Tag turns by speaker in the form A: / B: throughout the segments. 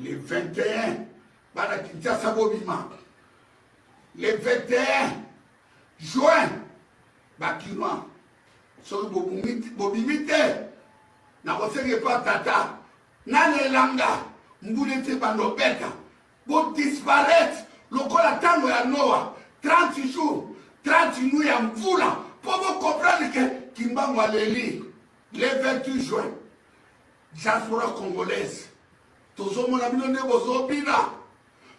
A: Le 21, bana Kinshasa bobima. Le 21 juin, bakima. Soki bobimite, na kosenge pa tata, na lelanga, mbulete bandobeta, bo disparaître, lokola tango ya Noah, 30 jours, 30 nuits ya mvula, pour vous comprendre que Kimbangu aleli, le 28 juin, diaspora congolaise, tozo mona bino ne bozo bina,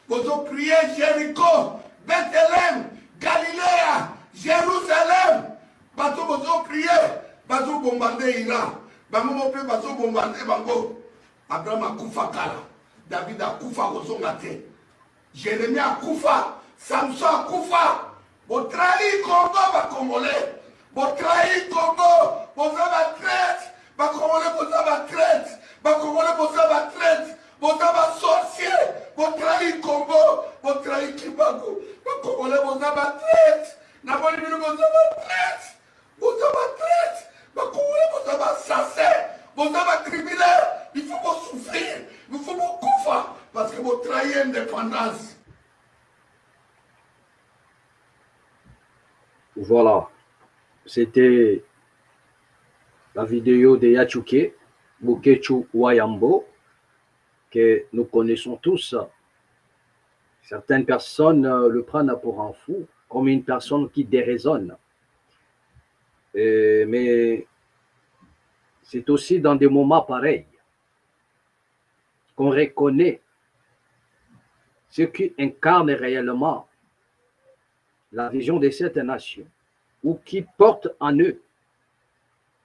A: bozo prier Jéricho, Bethléem, Galilée, Jérusalem, bazo bozo prier, bazo bombarder Iran, bango mope bazo bombarder bango, Abraham akufa kala, David akufa kozonga te, Jérémie akufa, Samson akufa, bo trahi Congo ba Congolais, bo trahi Congo, boza ba traite, ba Congolais boza ba traite, ba Congolais boza ba traite, boza ba sorcier, bo trahi Congo, bo trahi Kimbangu, ba Congolais boza ba traite, na boni bino boza ba traite, boza ba traite, ba Congolais boza ba assassin, boza ba criminel, il faut vous souffrir, il faut vous koufa, parce que vous trahissez l'indépendance.
B: Voilà, c'était la vidéo de Yachouké, Bokechu Wayambo, que nous connaissons tous. Certaines personnes le prennent pour un fou, comme une personne qui déraisonne. Mais c'est aussi dans des moments pareils qu'on reconnaît ce qui incarne réellement la vision de cette nation, ou qui porte en eux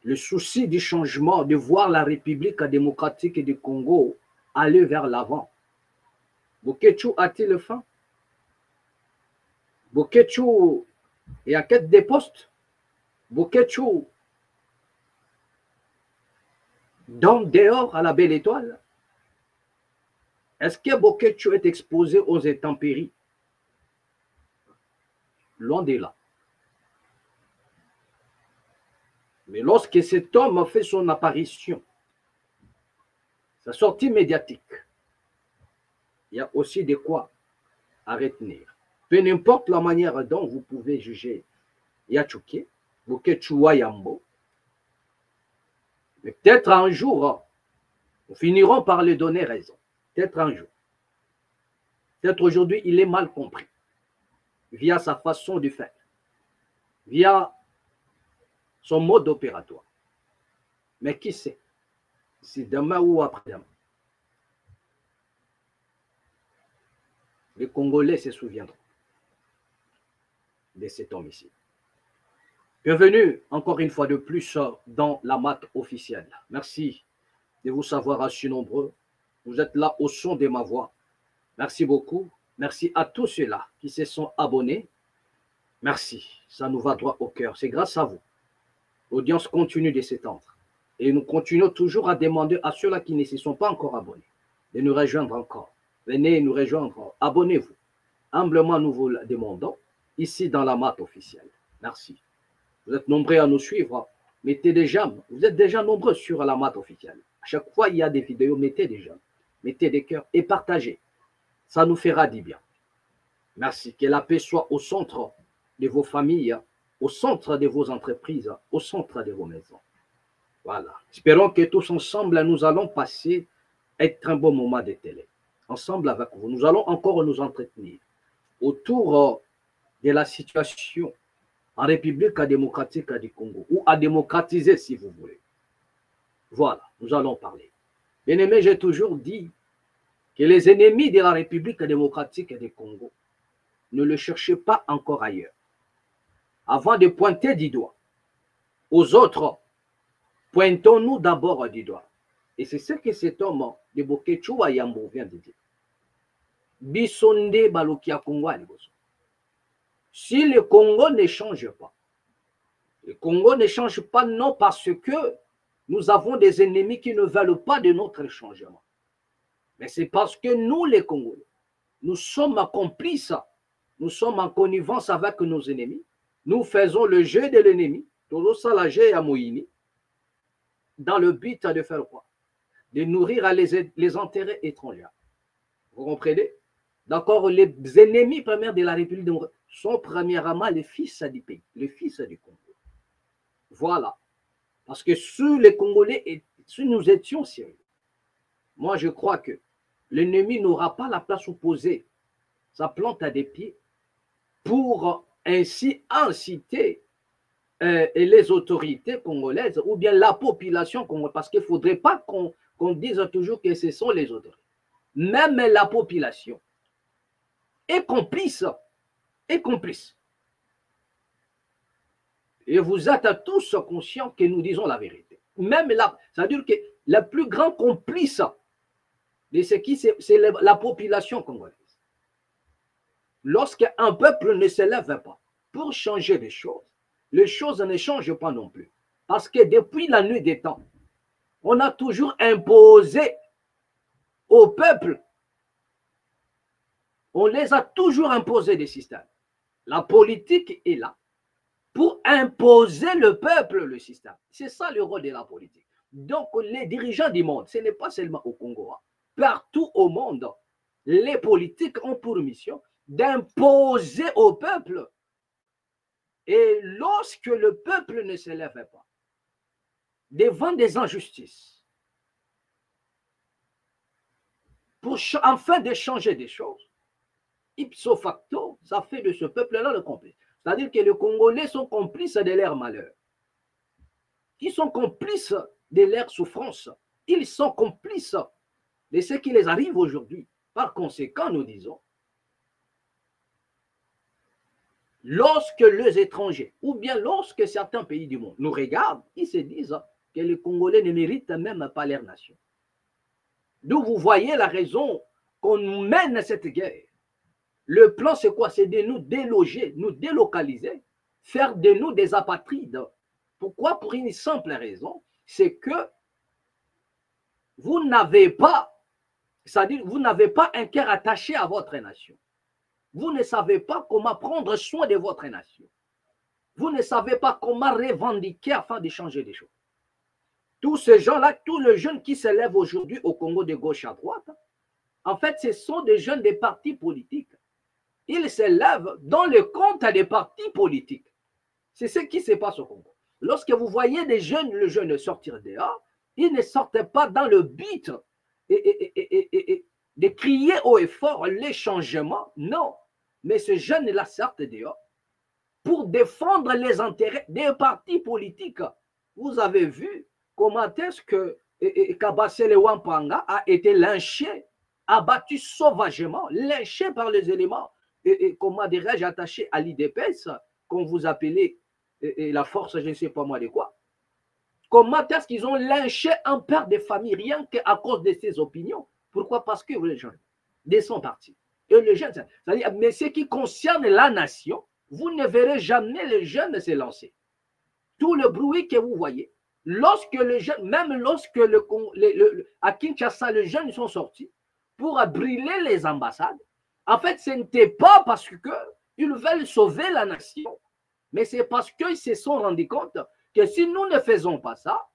B: le souci du changement, de voir la République démocratique du Congo aller vers l'avant. Bokechu a-t-il faim? Bokechu est à quête des postes? Bokechu donne dehors à la belle étoile? Est-ce que Bokechu est exposé aux intempéries? Loin de là. Mais lorsque cet homme a fait son apparition, sa sortie médiatique, il y a aussi de quoi à retenir. Peu importe la manière dont vous pouvez juger Yachouké, Bokechu Wayambo, mais peut-être un jour, nous finirons par lui donner raison. Peut-être un jour. Peut-être aujourd'hui, il est mal compris via sa façon de faire, via son mode opératoire. Mais qui sait, si demain ou après-demain, les Congolais se souviendront de cet homme ici. Bienvenue encore une fois de plus dans la mat officielle. Merci de vous savoir si nombreux. Vous êtes là au son de ma voix. Merci beaucoup. Merci à tous ceux-là qui se sont abonnés. Merci. Ça nous va droit au cœur. C'est grâce à vous. L'audience continue de s'étendre. Et nous continuons toujours à demander à ceux-là qui ne se sont pas encore abonnés de nous rejoindre encore. Venez nous rejoindre. Abonnez-vous. Humblement, nous vous le demandons ici dans la mat officielle. Merci. Vous êtes nombreux à nous suivre. Mettez des j'aime. Vous êtes déjà nombreux sur la mat officielle. À chaque fois, il y a des vidéos. Mettez des j'aime. Mettez des cœurs et partagez. Ça nous fera du bien. Merci. Que la paix soit au centre de vos familles, au centre de vos entreprises, au centre de vos maisons. Voilà. Espérons que tous ensemble, nous allons passer un très bon moment de télé. Ensemble avec vous. Nous allons encore nous entretenir autour de la situation en République démocratique du Congo, ou à démocratiser si vous voulez. Voilà, nous allons parler. Bien aimé, j'ai toujours dit que les ennemis de la République démocratique du Congo ne le cherchaient pas encore ailleurs. Avant de pointer du doigt aux autres, pointons-nous d'abord du doigt. Et c'est ce que cet homme de Bokechu Wayambo vient de dire. Bisonde Balokia Congo. Si le Congo ne change pas, le Congo ne change pas non parce que nous avons des ennemis qui ne veulent pas de notre changement. Mais c'est parce que nous, les Congolais, nous sommes complices, nous sommes en connivence avec nos ennemis. Nous faisons le jeu de l'ennemi, dans le but de faire quoi? De nourrir les intérêts étrangers. Vous comprenez? D'accord, les ennemis premiers de la République démocratique sont premièrement les fils du pays, les fils du Congo. Voilà. Parce que si les Congolais, si nous étions sérieux, moi je crois que l'ennemi n'aura pas la place où poser sa plante à des pieds pour ainsi inciter les autorités congolaises ou bien la population congolaise, parce qu'il ne faudrait pas qu'on dise toujours que ce sont les autorités. Même la population est complice, est complice. Et vous êtes tous conscients que nous disons la vérité. Même là, c'est-à-dire que le plus grand complice de ce qui, c'est la population congolaise. Lorsqu'un peuple ne se lève pas pour changer les choses ne changent pas non plus. Parce que depuis la nuit des temps, on a toujours imposé au peuple, on les a toujours imposé des systèmes. La politique est là pour imposer le peuple le système. C'est ça le rôle de la politique. Donc, les dirigeants du monde, ce n'est pas seulement au Congo, partout au monde, les politiques ont pour mission d'imposer au peuple. Et lorsque le peuple ne se lève pas devant des injustices, afin de changer des choses, ipso facto, ça fait de ce peuple-là le complice. C'est-à-dire que les Congolais sont complices de leur malheur. Ils sont complices de leur souffrance. Ils sont complices de ce qui les arrive aujourd'hui. Par conséquent, nous disons, lorsque les étrangers, ou bien lorsque certains pays du monde nous regardent, ils se disent que les Congolais ne méritent même pas leur nation. D'où vous voyez la raison qu'on nous mène cette guerre. Le plan, c'est quoi? C'est de nous déloger, nous délocaliser, faire de nous des apatrides. Pourquoi? Pour une simple raison, c'est que vous n'avez pas, c'est-à-dire vous n'avez pas un cœur attaché à votre nation. Vous ne savez pas comment prendre soin de votre nation. Vous ne savez pas comment revendiquer afin de changer les choses. Tous ces gens-là, tous les jeunes qui se lèvent aujourd'hui au Congo de gauche à droite, en fait, ce sont des jeunes des partis politiques. Ils se lèvent dans le compte des partis politiques. C'est ce qui se passe au Congo. Lorsque vous voyez des jeunes, les jeunes sortir dehors, ils ne sortent pas dans le but de crier haut et fort les changements. Non. Mais ces jeunes-là sortent dehors pour défendre les intérêts des partis politiques. Vous avez vu comment est-ce que Kabasele Wampanga a été lynché, abattu sauvagement, lynché par les éléments, comment dirais-je, attachés à l'IDPS, qu'on vous appelait la force, je ne sais pas moi de quoi. Comment est-ce qu'ils ont lynché un père de famille rien qu'à cause de ses opinions? Pourquoi? Parce que les jeunes de son parti. Et les jeunes, c'est-à-dire, mais ce qui concerne la nation, vous ne verrez jamais les jeunes se lancer. Tout le bruit que vous voyez, lorsque les jeunes, même lorsque à Kinshasa, les jeunes sont sortis pour brûler les ambassades, en fait, ce n'était pas parce qu'ils veulent sauver la nation, mais c'est parce qu'ils se sont rendus compte que si nous ne faisons pas ça,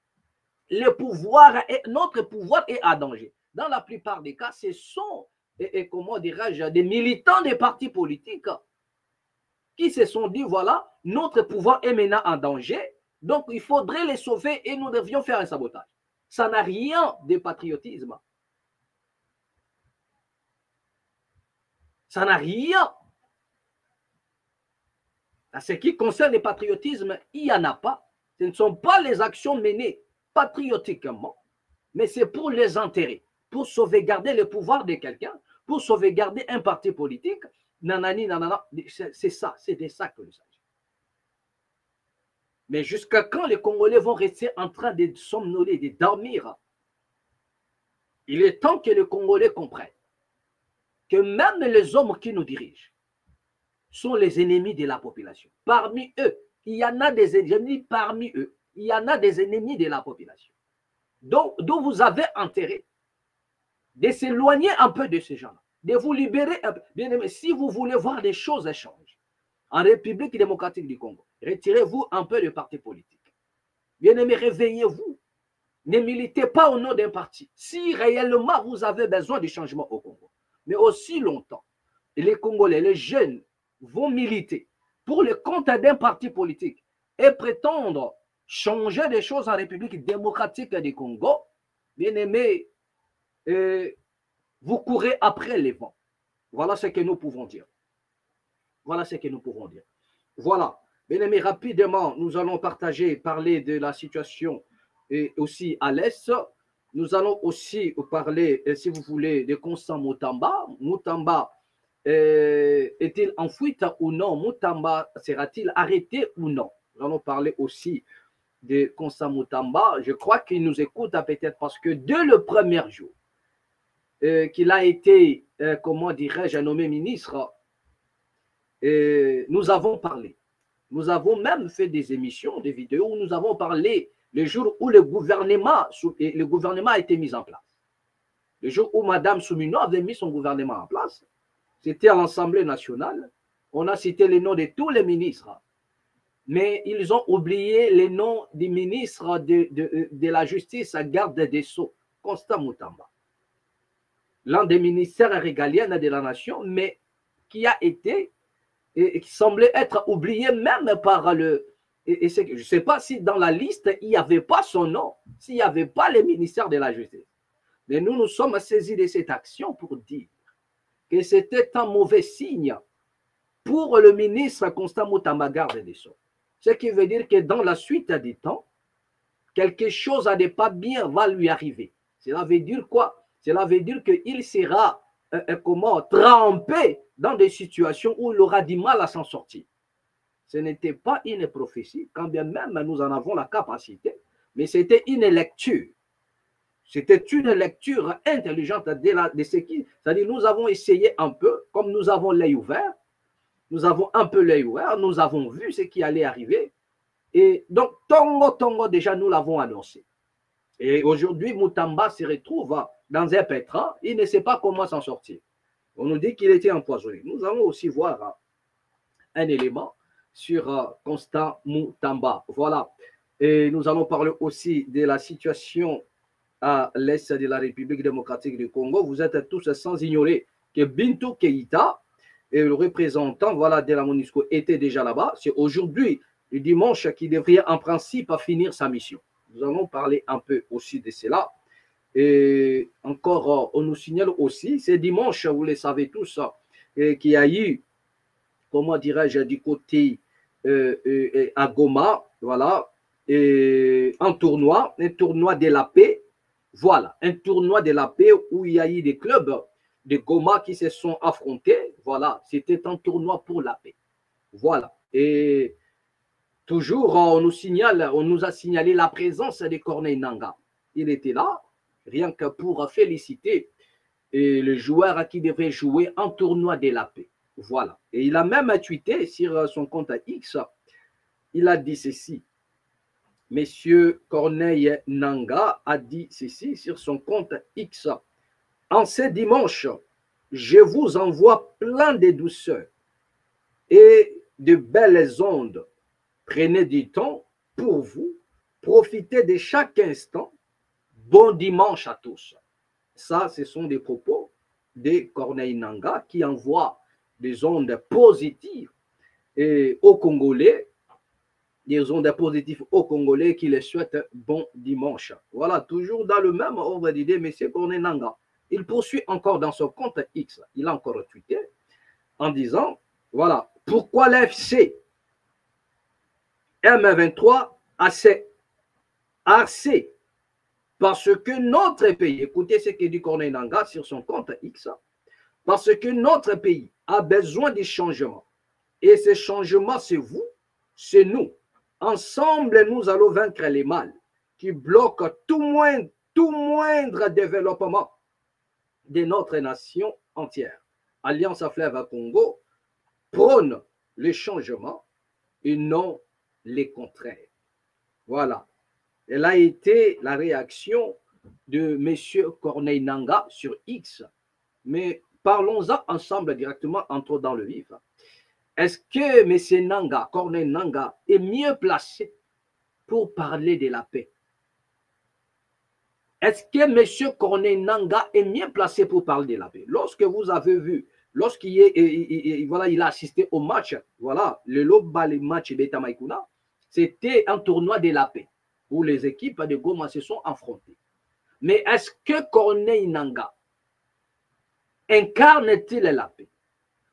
B: notre pouvoir est à danger. Dans la plupart des cas, ce sont, comment dirais-je, des militants des partis politiques qui se sont dit, voilà, notre pouvoir est maintenant en danger, donc il faudrait les sauver et nous devions faire un sabotage. Ça n'a rien de patriotisme. Ça n'a rien. À ce qui concerne le patriotisme, il n'y en a pas. Ce ne sont pas les actions menées patriotiquement, mais c'est pour les intérêts, pour sauvegarder le pouvoir de quelqu'un, pour sauvegarder un parti politique. Nanani, nanana, c'est ça, c'est de ça que nous savons. Mais jusqu'à quand les Congolais vont rester en train de somnoler, de dormir? Il est temps que les Congolais comprennent que même les hommes qui nous dirigent sont les ennemis de la population. Parmi eux, il y en a des ennemis, parmi eux, il y en a des ennemis de la population. Donc vous avez intérêt de s'éloigner un peu de ces gens-là, de vous libérer un peu. Bien aimé, si vous voulez voir des choses changer en République démocratique du Congo, retirez-vous un peu des partis politiques. Bien aimé, réveillez-vous. Ne militez pas au nom d'un parti. Si réellement vous avez besoin de changement au Congo, mais aussi longtemps, les Congolais, les jeunes, vont militer pour le compte d'un parti politique et prétendre changer des choses en République démocratique du Congo, bien aimé, vous courez après les vents. Voilà ce que nous pouvons dire. Voilà ce que nous pouvons dire. Voilà. Bien aimé, rapidement, nous allons parler de la situation et aussi à l'Est. Nous allons aussi parler, si vous voulez, de Constant Moutamba. Moutamba est-il en fuite ou non? Moutamba sera-t-il arrêté ou non? Nous allons parler aussi de Constant Moutamba. Je crois qu'il nous écoute peut-être parce que dès le premier jour qu'il a été, comment dirais-je, nommé ministre, nous avons parlé. Nous avons même fait des émissions, des vidéos où nous avons parlé le jour où le gouvernement a été mis en place. Le jour où Mme Soumino avait mis son gouvernement en place, c'était à l'Assemblée nationale. On a cité les noms de tous les ministres, mais ils ont oublié les noms des ministres de la justice à garde des Sceaux, Constant Moutamba. L'un des ministères régaliens de la nation, mais qui a été et qui semblait être oublié même par le... je ne sais pas si dans la liste, il n'y avait pas son nom, s'il n'y avait pas le ministère de la Justice. Mais nous nous sommes saisis de cette action pour dire que c'était un mauvais signe pour le ministre Constant Moutamba garde des Sceaux. Ce qui veut dire que dans la suite du temps, quelque chose à ne pas bien va lui arriver. Cela veut dire quoi? Cela veut dire qu'il sera trempé dans des situations où il aura du mal à s'en sortir. Ce n'était pas une prophétie, quand bien même nous en avons la capacité, mais c'était une lecture. C'était une lecture intelligente de ce qui, c'est-à-dire nous avons essayé un peu, comme nous avons l'œil ouvert, nous avons un peu l'œil ouvert, nous avons vu ce qui allait arriver, et donc Tongo déjà nous l'avons annoncé. Et aujourd'hui, Moutamba se retrouve dans un pétrin, il ne sait pas comment s'en sortir. On nous dit qu'il était empoisonné. Nous allons aussi voir un élément sur Constant Moutamba. Voilà. Et nous allons parler aussi de la situation à l'est de la République démocratique du Congo. Vous êtes tous sans ignorer que Bintou Keïta, et le représentant de la MONUSCO, était déjà là-bas. C'est aujourd'hui, le dimanche, qu'il devrait en principe finir sa mission. Nous allons parler un peu aussi de cela. Et encore, on nous signale aussi, c'est dimanche, vous le savez tous, qu'il y a eu, comment dirais-je, du côté à Goma, voilà, et un tournoi de la paix, voilà, un tournoi de la paix où il y a eu des clubs de Goma qui se sont affrontés, voilà, c'était un tournoi pour la paix, voilà, et toujours on nous a signalé la présence de Corneille Nangaa, il était là, rien que pour féliciter le joueur qui devrait jouer en tournoi de la paix. Voilà. Et il a même tweeté sur son compte X, il a dit ceci. Monsieur Corneille Nangaa a dit ceci sur son compte X. En ce dimanche, je vous envoie plein de douceur et de belles ondes. Prenez du temps pour vous, profitez de chaque instant. Bon dimanche à tous. Ça, ce sont des propos de Corneille Nangaa qui envoie des ondes positives aux Congolais, des ondes positives aux Congolais qui les souhaitent bon dimanche. Voilà, toujours dans le même ordre d'idée, M. Corneille Nangaa. Il poursuit encore dans son compte X. Il a encore tweeté en disant, voilà, pourquoi l'FC M23 AC parce que notre pays, écoutez ce que dit Corneille Nangaa sur son compte X, parce que notre pays a besoin de changements. Et ce changement, c'est vous, c'est nous. Ensemble, nous allons vaincre les mal qui bloquent tout moindre développement de notre nation entière. Alliance à Fleuve Congo prône le changement et non les contraires. Voilà. Elle a été la réaction de M. Corneille Nangaa sur X. Mais parlons-en ensemble directement, entrons dans le vif. Est-ce que M. Nangaa, Corneille Nangaa, est mieux placé pour parler de la paix? est-ce que M. Corneille Nangaa est mieux placé pour parler de la paix? Lorsque vous avez vu, il a assisté au match, voilà, le match d'État Maïkouna, c'était un tournoi de la paix où les équipes de Goma se sont affrontées. Mais est-ce que Corneille Nangaa incarne-t-il la paix?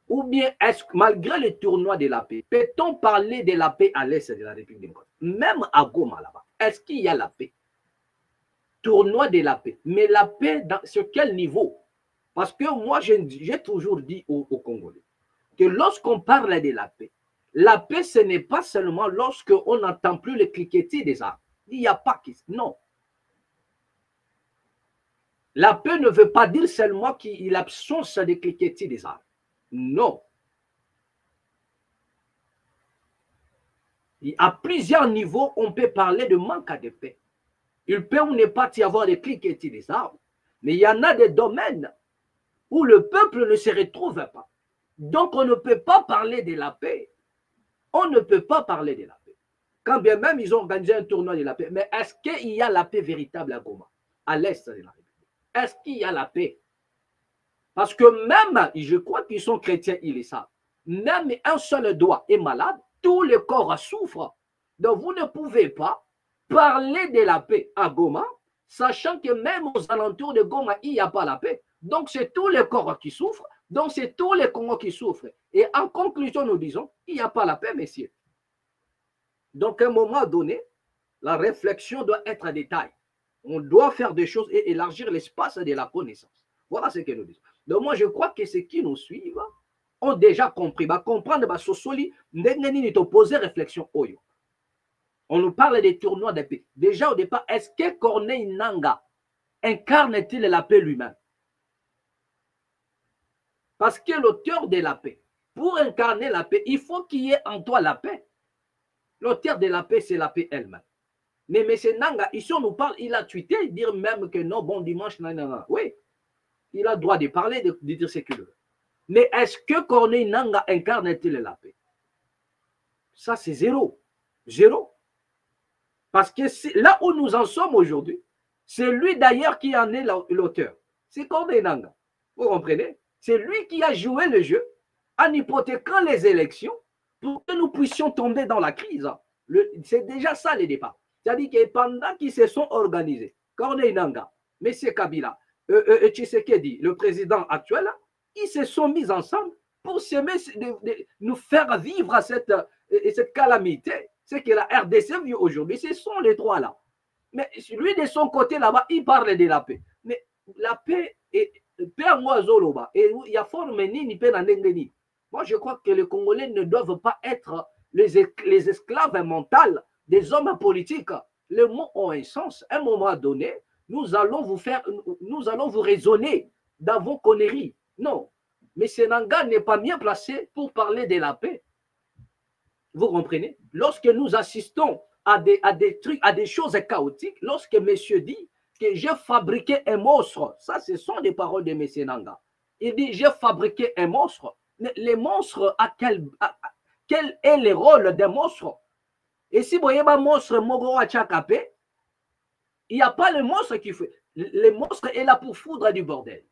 B: Ou bien, est-ce que malgré le tournoi de la paix, peut-on parler de la paix à l'est de la République démocratique? Même à Goma là-bas, est-ce qu'il y a la paix? Tournoi de la paix. Mais la paix, sur quel niveau? Parce que moi, j'ai toujours dit aux Congolais que lorsqu'on parle de la paix, ce n'est pas seulement lorsqu'on n'entend plus le cliquetis des armes. Il n'y a pas qui. Non. La paix ne veut pas dire seulement qu'il y a l'absence de cliquetis des armes. Non. À plusieurs niveaux, on peut parler de manque de paix. Il peut ou ne pas y avoir des cliquetis des armes, mais il y en a des domaines où le peuple ne se retrouve pas. Donc, on ne peut pas parler de la paix. On ne peut pas parler de la paix. Quand bien même ils ont organisé un tournoi de la paix, mais est-ce qu'il y a la paix véritable à Goma, à l'est de la République? Est-ce qu'il y a la paix? Parce que même, je crois qu'ils sont chrétiens, ils le savent, même un seul doigt est malade, tout le corps souffre. Donc, vous ne pouvez pas parler de la paix à Goma, sachant que même aux alentours de Goma, il n'y a pas la paix. Donc, c'est tous les corps qui souffrent, donc c'est tous les Congos qui souffrent. Et en conclusion, nous disons, il n'y a pas la paix, messieurs. Donc, à un moment donné, la réflexion doit être à détail. On doit faire des choses et élargir l'espace de la connaissance. Voilà ce que nous disons. Donc, moi, je crois que ceux qui nous suivent ont déjà compris. Comprendre, poser réflexion. On nous parle des tournois de paix. Déjà au départ, est-ce que Corneille Nangaa incarne-t-il la paix lui-même? Parce que l'auteur de la paix, pour incarner la paix, il faut qu'il y ait en toi la paix. L'auteur de la paix, c'est la paix elle-même. Mais M. Nangaa, ici on nous parle, il a tweeté, dire même que non, bon dimanche, nanana. Oui, il a le droit de parler, de dire ce qu'il veut. Mais est-ce que Corneille Nangaa incarne-t-il la paix? Ça, c'est zéro. Zéro. Parce que là où nous en sommes aujourd'hui, c'est lui d'ailleurs qui en est l'auteur. C'est Corneille Nangaa. Vous comprenez? C'est lui qui a joué le jeu en hypothéquant les élections pour que nous puissions tomber dans la crise. C'est déjà ça le départ. C'est-à-dire que pendant qu'ils se sont organisés, Corneille Nangaa, M. Kabila, Tshisekedi, le président actuel, ils se sont mis ensemble pour nous faire vivre cette calamité. C'est que la RDC vit aujourd'hui, ce sont les trois là. Mais lui, de son côté là-bas, il parle de la paix. Mais la paix est père Moazoloba. Et il y a forme ni paix n'andengeni. Moi, je crois que les Congolais ne doivent pas être les esclaves mentaux des hommes politiques. Les mots ont un sens. À un moment donné, nous allons vous raisonner dans vos conneries. Non. Mais M. Nangaa n'est pas bien placé pour parler de la paix. Vous comprenez? Lorsque nous assistons à des trucs, à des choses chaotiques, lorsque monsieur dit que j'ai fabriqué un monstre, ça, ce sont des paroles de M. Nangaa. Il dit, j'ai fabriqué un monstre. Les monstres, quel est le rôle des monstres? Et si vous voyez un monstre, il n'y a pas le monstre qui fait. Le monstre est là pour foudre du bordel.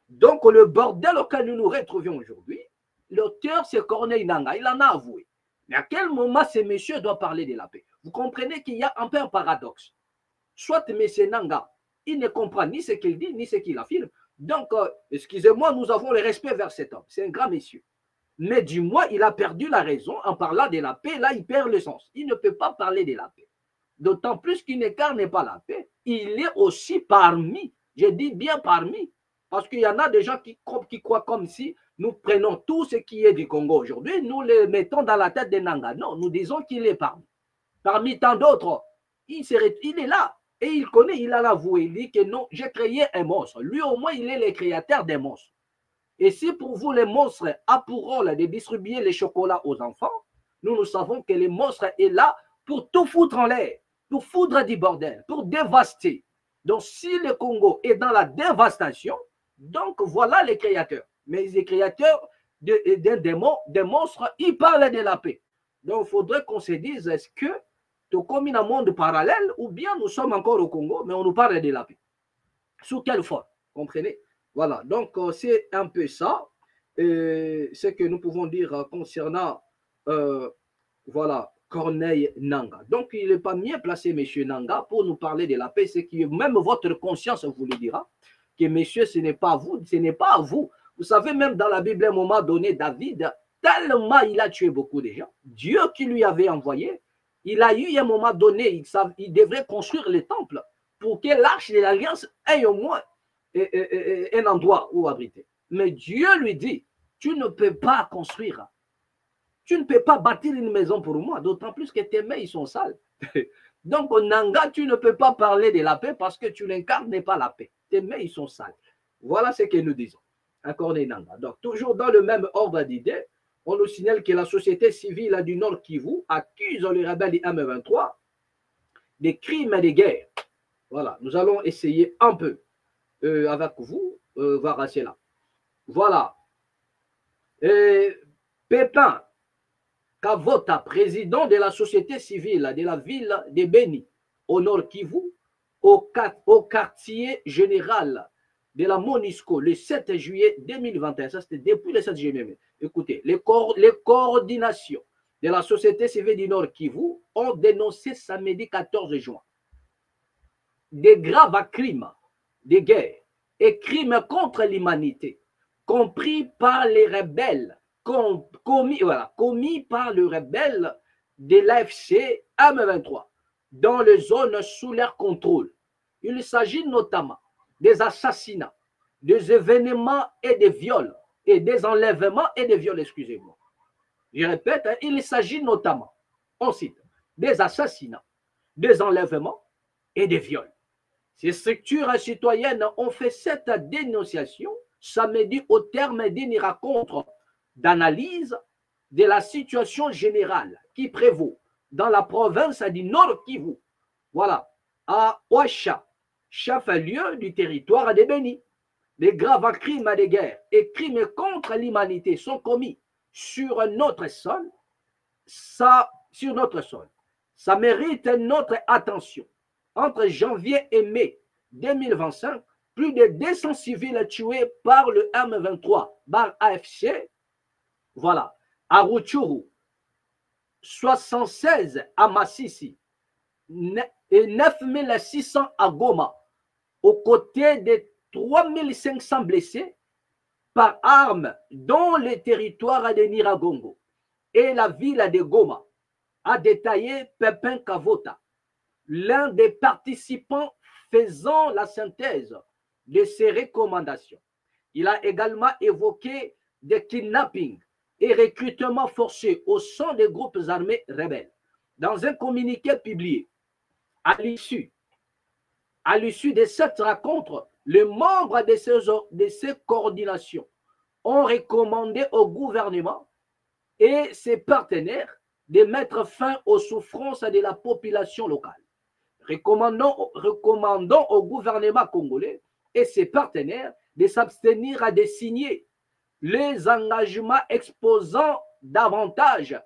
B: Donc, le bordel auquel nous nous retrouvions aujourd'hui, l'auteur, c'est Corneille Nangaa. Il en a avoué. Mais à quel moment ce monsieur doit parler de la paix? Vous comprenez qu'il y a un peu un paradoxe. Soit M. Nangaa, il ne comprend ni ce qu'il dit, ni ce qu'il affirme. Donc, excusez-moi, nous avons le respect vers cet homme. C'est un grand monsieur. Mais du moins, il a perdu la raison en parlant de la paix. Là, il perd le sens. Il ne peut pas parler de la paix. D'autant plus qu'il n'incarne pas la paix. Il est aussi parmi, je dis bien parmi, parce qu'il y en a des gens qui croient comme si nous prenons tout ce qui est du Congo aujourd'hui, nous le mettons dans la tête de Nangaa. Non, nous disons qu'il est parmi. Parmi tant d'autres, il est là. Et il connaît, il a avoué, il dit que non, j'ai créé un monstre. Lui, au moins, il est le créateur des monstres. Et si pour vous, les monstres a pour rôle de distribuer les chocolats aux enfants, nous savons que le monstre est là pour tout foutre en l'air, pour foudre du bordel, pour dévaster. Donc, si le Congo est dans la dévastation, donc voilà les créateurs. Mais les créateurs des monstres, ils parlent de la paix. Donc, il faudrait qu'on se dise, est-ce que tu es comme un monde parallèle ou bien nous sommes encore au Congo, mais on nous parle de la paix. Sous quelle forme? Comprenez? Voilà, donc c'est un peu ça. Ce que nous pouvons dire concernant voilà, Corneille Nangaa. Donc, il n'est pas mieux placé, M. Nangaa, pour nous parler de la paix. C'est que même votre conscience vous le dira, que monsieur, ce n'est pas vous, ce n'est pas à vous. Vous savez, même dans la Bible, à un moment donné, David, tellement il a tué beaucoup de gens, Dieu qui lui avait envoyé, il a eu à un moment donné, il devrait construire le temple pour que l'arche de l'Alliance ait au moins un endroit où abriter. Mais Dieu lui dit, tu ne peux pas construire. Tu ne peux pas bâtir une maison pour moi, d'autant plus que tes mains, ils sont sales. Donc, au Nangaa, tu ne peux pas parler de la paix parce que tu n'incarnes pas la paix. Tes mains, ils sont sales. Voilà ce que nous disons. Corneille Nangaa. Donc, toujours dans le même ordre d'idées, on nous signale que la société civile du Nord Kivu accuse les rebelles du M23 des crimes et des guerres. Voilà, nous allons essayer un peu avec vous, voir cela. Voilà. Pépin Kavota, président de la société civile de la ville de Beni, au Nord Kivu, au quartier général de la MONUSCO le 7 juillet 2021. Ça, c'était depuis le 7 juillet. Écoutez, les coordinations de la société civile du Nord Kivu ont dénoncé samedi 14 juin des graves crimes de guerre et crimes contre l'humanité, compris par les rebelles, commis par le rebelle de l'AFC M23 dans les zones sous leur contrôle. Il s'agit notamment des assassinats, des événements et des viols, et des enlèvements et des viols, excusez-moi. Je répète, il s'agit notamment, on cite, des assassinats, des enlèvements et des viols. Ces structures citoyennes ont fait cette dénonciation samedi au terme d'une rencontre d'analyse de la situation générale qui prévaut dans la province du Nord Kivu. Voilà, à Ouacha, chef-lieu du territoire de Beni. Les graves crimes de guerre et crimes contre l'humanité sont commis sur notre sol. Ça mérite notre attention. Entre janvier et mai 2025, plus de 200 civils tués par le M23, par AFC, voilà, à Rutshuru, 76 à Massissi et 9600 à Goma, aux côtés de 3500 blessés par armes dans les territoires de Nyiragongo et la ville de Goma, a détaillé Pépin Kavota, l'un des participants faisant la synthèse de ces recommandations. Il a également évoqué des kidnappings et recrutements forcés au sein des groupes armés rebelles. Dans un communiqué publié à l'issue de cette rencontre, les membres de ces coordinations ont recommandé au gouvernement et ses partenaires de mettre fin aux souffrances de la population locale. Recommandons au gouvernement congolais et ses partenaires de s'abstenir de signer les engagements exposant davantage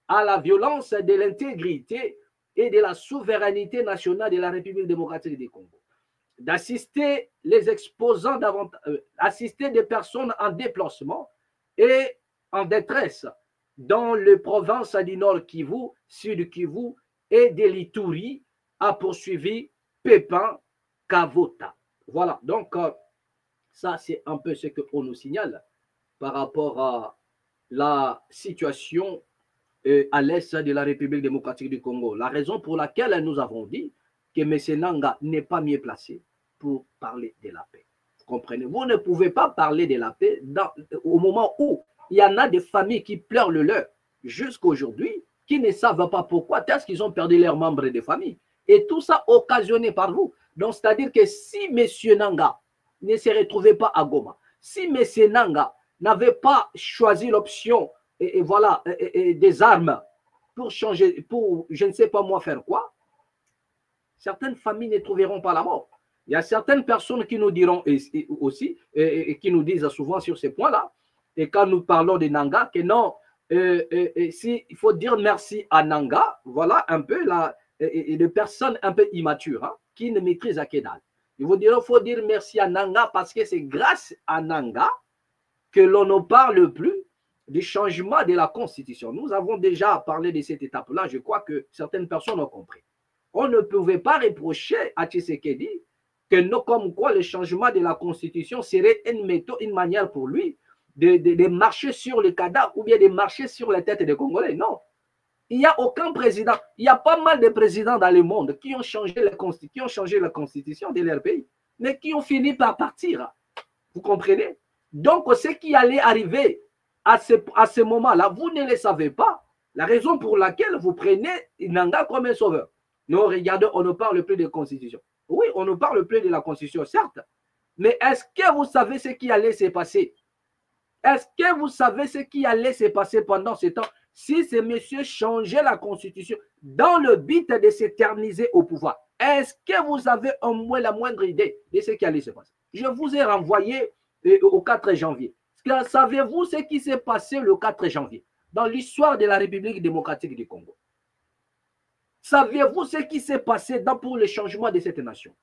B: à la violence de l'intégrité et de la souveraineté nationale de la République démocratique du Congo, d'assister les exposants assister des personnes en déplacement et en détresse dans les provinces du Nord Kivu, Sud Kivu et de l'Ituri, a poursuivi Pépin Kavota. Voilà, donc ça c'est un peu ce qu'on nous signale par rapport à la situation à l'est de la République démocratique du Congo. La raison pour laquelle nous avons dit que M. Nangaa n'est pas mieux placé pour parler de la paix. Vous comprenez? Vous ne pouvez pas parler de la paix au moment où il y en a des familles qui pleurent le leur jusqu'à aujourd'hui, qui ne savent pas pourquoi est-ce qu'ils ont perdu leurs membres de famille. Et tout ça occasionné par vous. Donc, c'est-à-dire que si M. Nangaa ne se retrouvait pas à Goma, si M. Nangaa n'avait pas choisi l'option voilà, des armes pour changer, pour je ne sais pas moi faire quoi, certaines familles ne trouveront pas la mort. Il y a certaines personnes qui nous diront aussi, et qui nous disent souvent sur ces points-là, et quand nous parlons de Nangaa, que non, il faut dire merci à Nangaa, voilà un peu de personnes un peu immatures, hein, qui ne maîtrisent que dalle. Il vous dira, il faut dire merci à Nanga parce que c'est grâce à Nanga que l'on ne parle plus du changement de la Constitution. Nous avons déjà parlé de cette étape-là. Je crois que certaines personnes ont compris. On ne pouvait pas reprocher à Tshisekedi que non, comme quoi le changement de la Constitution serait une méthode, une manière pour lui de marcher sur le cadavre ou bien de marcher sur la tête des Congolais. Non. Il n'y a aucun président. Il y a pas mal de présidents dans le monde qui ont changé la Constitution de leur pays, mais qui ont fini par partir. Vous comprenez? Donc, ce qui allait arriver à ce moment-là, vous ne le savez pas. La raison pour laquelle vous prenez Nanga comme un sauveur. Non, regardez, on ne parle plus de Constitution. Oui, on ne parle plus de la Constitution, certes. Mais est-ce que vous savez ce qui allait se passer? Est-ce que vous savez ce qui allait se passer pendant ce temps si ces messieurs changeaient la Constitution dans le but de s'éterniser au pouvoir? Est-ce que vous avez au moins la moindre idée de ce qui allait se passer? Je vous ai renvoyé au 4 janvier. Savez-vous ce qui s'est passé le 4 janvier dans l'histoire de la République démocratique du Congo? Savez-vous ce qui s'est passé pour le changement de cette nation?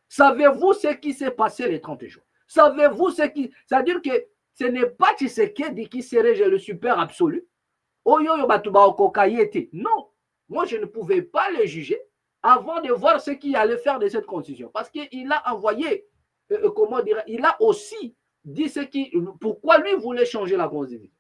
B: Savez-vous ce qui s'est passé les 30 jours? Savez-vous ce qui... C'est-à-dire que ce n'est pas Tshisekedi qui serait le super absolu. Non, moi je ne pouvais pas le juger avant de voir ce qu'il allait faire de cette constitution. Parce qu'il a envoyé, comment dire, il a aussi dit pourquoi lui voulait changer la constitution.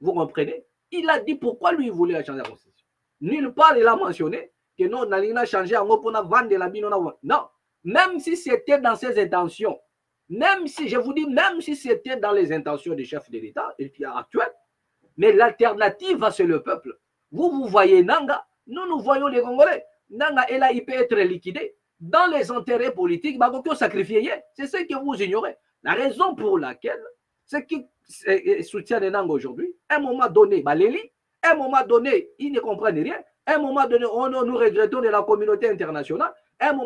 B: Vous comprenez? Il a dit pourquoi lui voulait changer la constitution. Nulle part il a mentionné que non, on a changé en pour vendre la bine. Non, même si c'était dans ses intentions, même si, je vous dis, même si c'était dans les intentions du chef de l'État actuel, mais l'alternative, c'est le peuple. Vous voyez Nanga, nous voyons les Congolais. Nanga, il peut être liquidé. Dans les intérêts politiques, sacrifié. C'est ce que vous ignorez. La raison pour laquelle ceux qui soutiennent Nanga aujourd'hui, à un moment donné, à un moment donné, ils ne comprennent rien. À un moment donné, nous regrettons de la communauté internationale.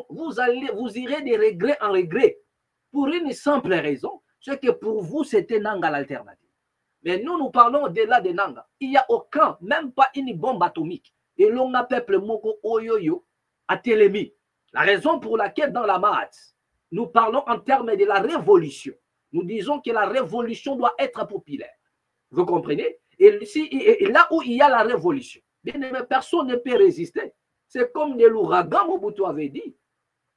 B: Vous irez de regret en regret. Pour une simple raison, c'est que pour vous, c'était Nanga l'alternative. Mais nous parlons au-delà de Nanga. Il n'y a aucun, même pas une bombe atomique. Et l'on a peuple Moko Oyoyo à Télémi. La raison pour laquelle dans la maths, nous parlons en termes de la révolution. Nous disons que la révolution doit être populaire. Vous comprenez? Et là où il y a la révolution, personne ne peut résister. C'est comme de l'ouragan, Mobutu avait dit.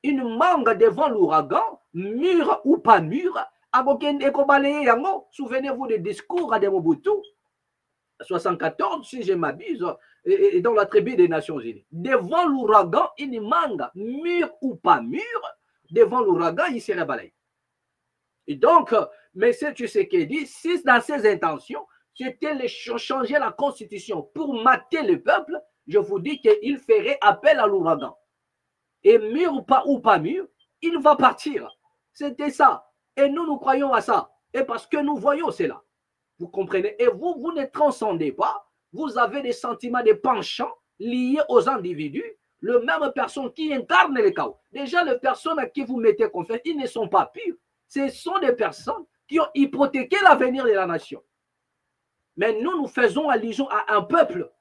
B: Une mangue devant l'ouragan, mûre ou pas mûre, souvenez-vous des discours de Mobutu, 74, si je m'abuse, dans la tribu des Nations Unies. Devant l'ouragan, une mangue, mûre ou pas mûre, devant l'ouragan, il serait balayé. Et donc, M. Tshisekedi, si dans ses intentions, c'était de changer la constitution pour mater le peuple, je vous dis qu'il ferait appel à l'ouragan. Et mûr ou pas mûr, il va partir. C'était ça. Et nous croyons à ça. Et parce que nous voyons cela. Vous comprenez? Et vous ne transcendez pas. Vous avez des sentiments de penchant liés aux individus. Le même personne qui incarne le chaos. Déjà, les personnes à qui vous mettez confiance, ils ne sont pas purs. Ce sont des personnes qui ont hypothéqué l'avenir de la nation. Mais nous faisons allusion à un peuple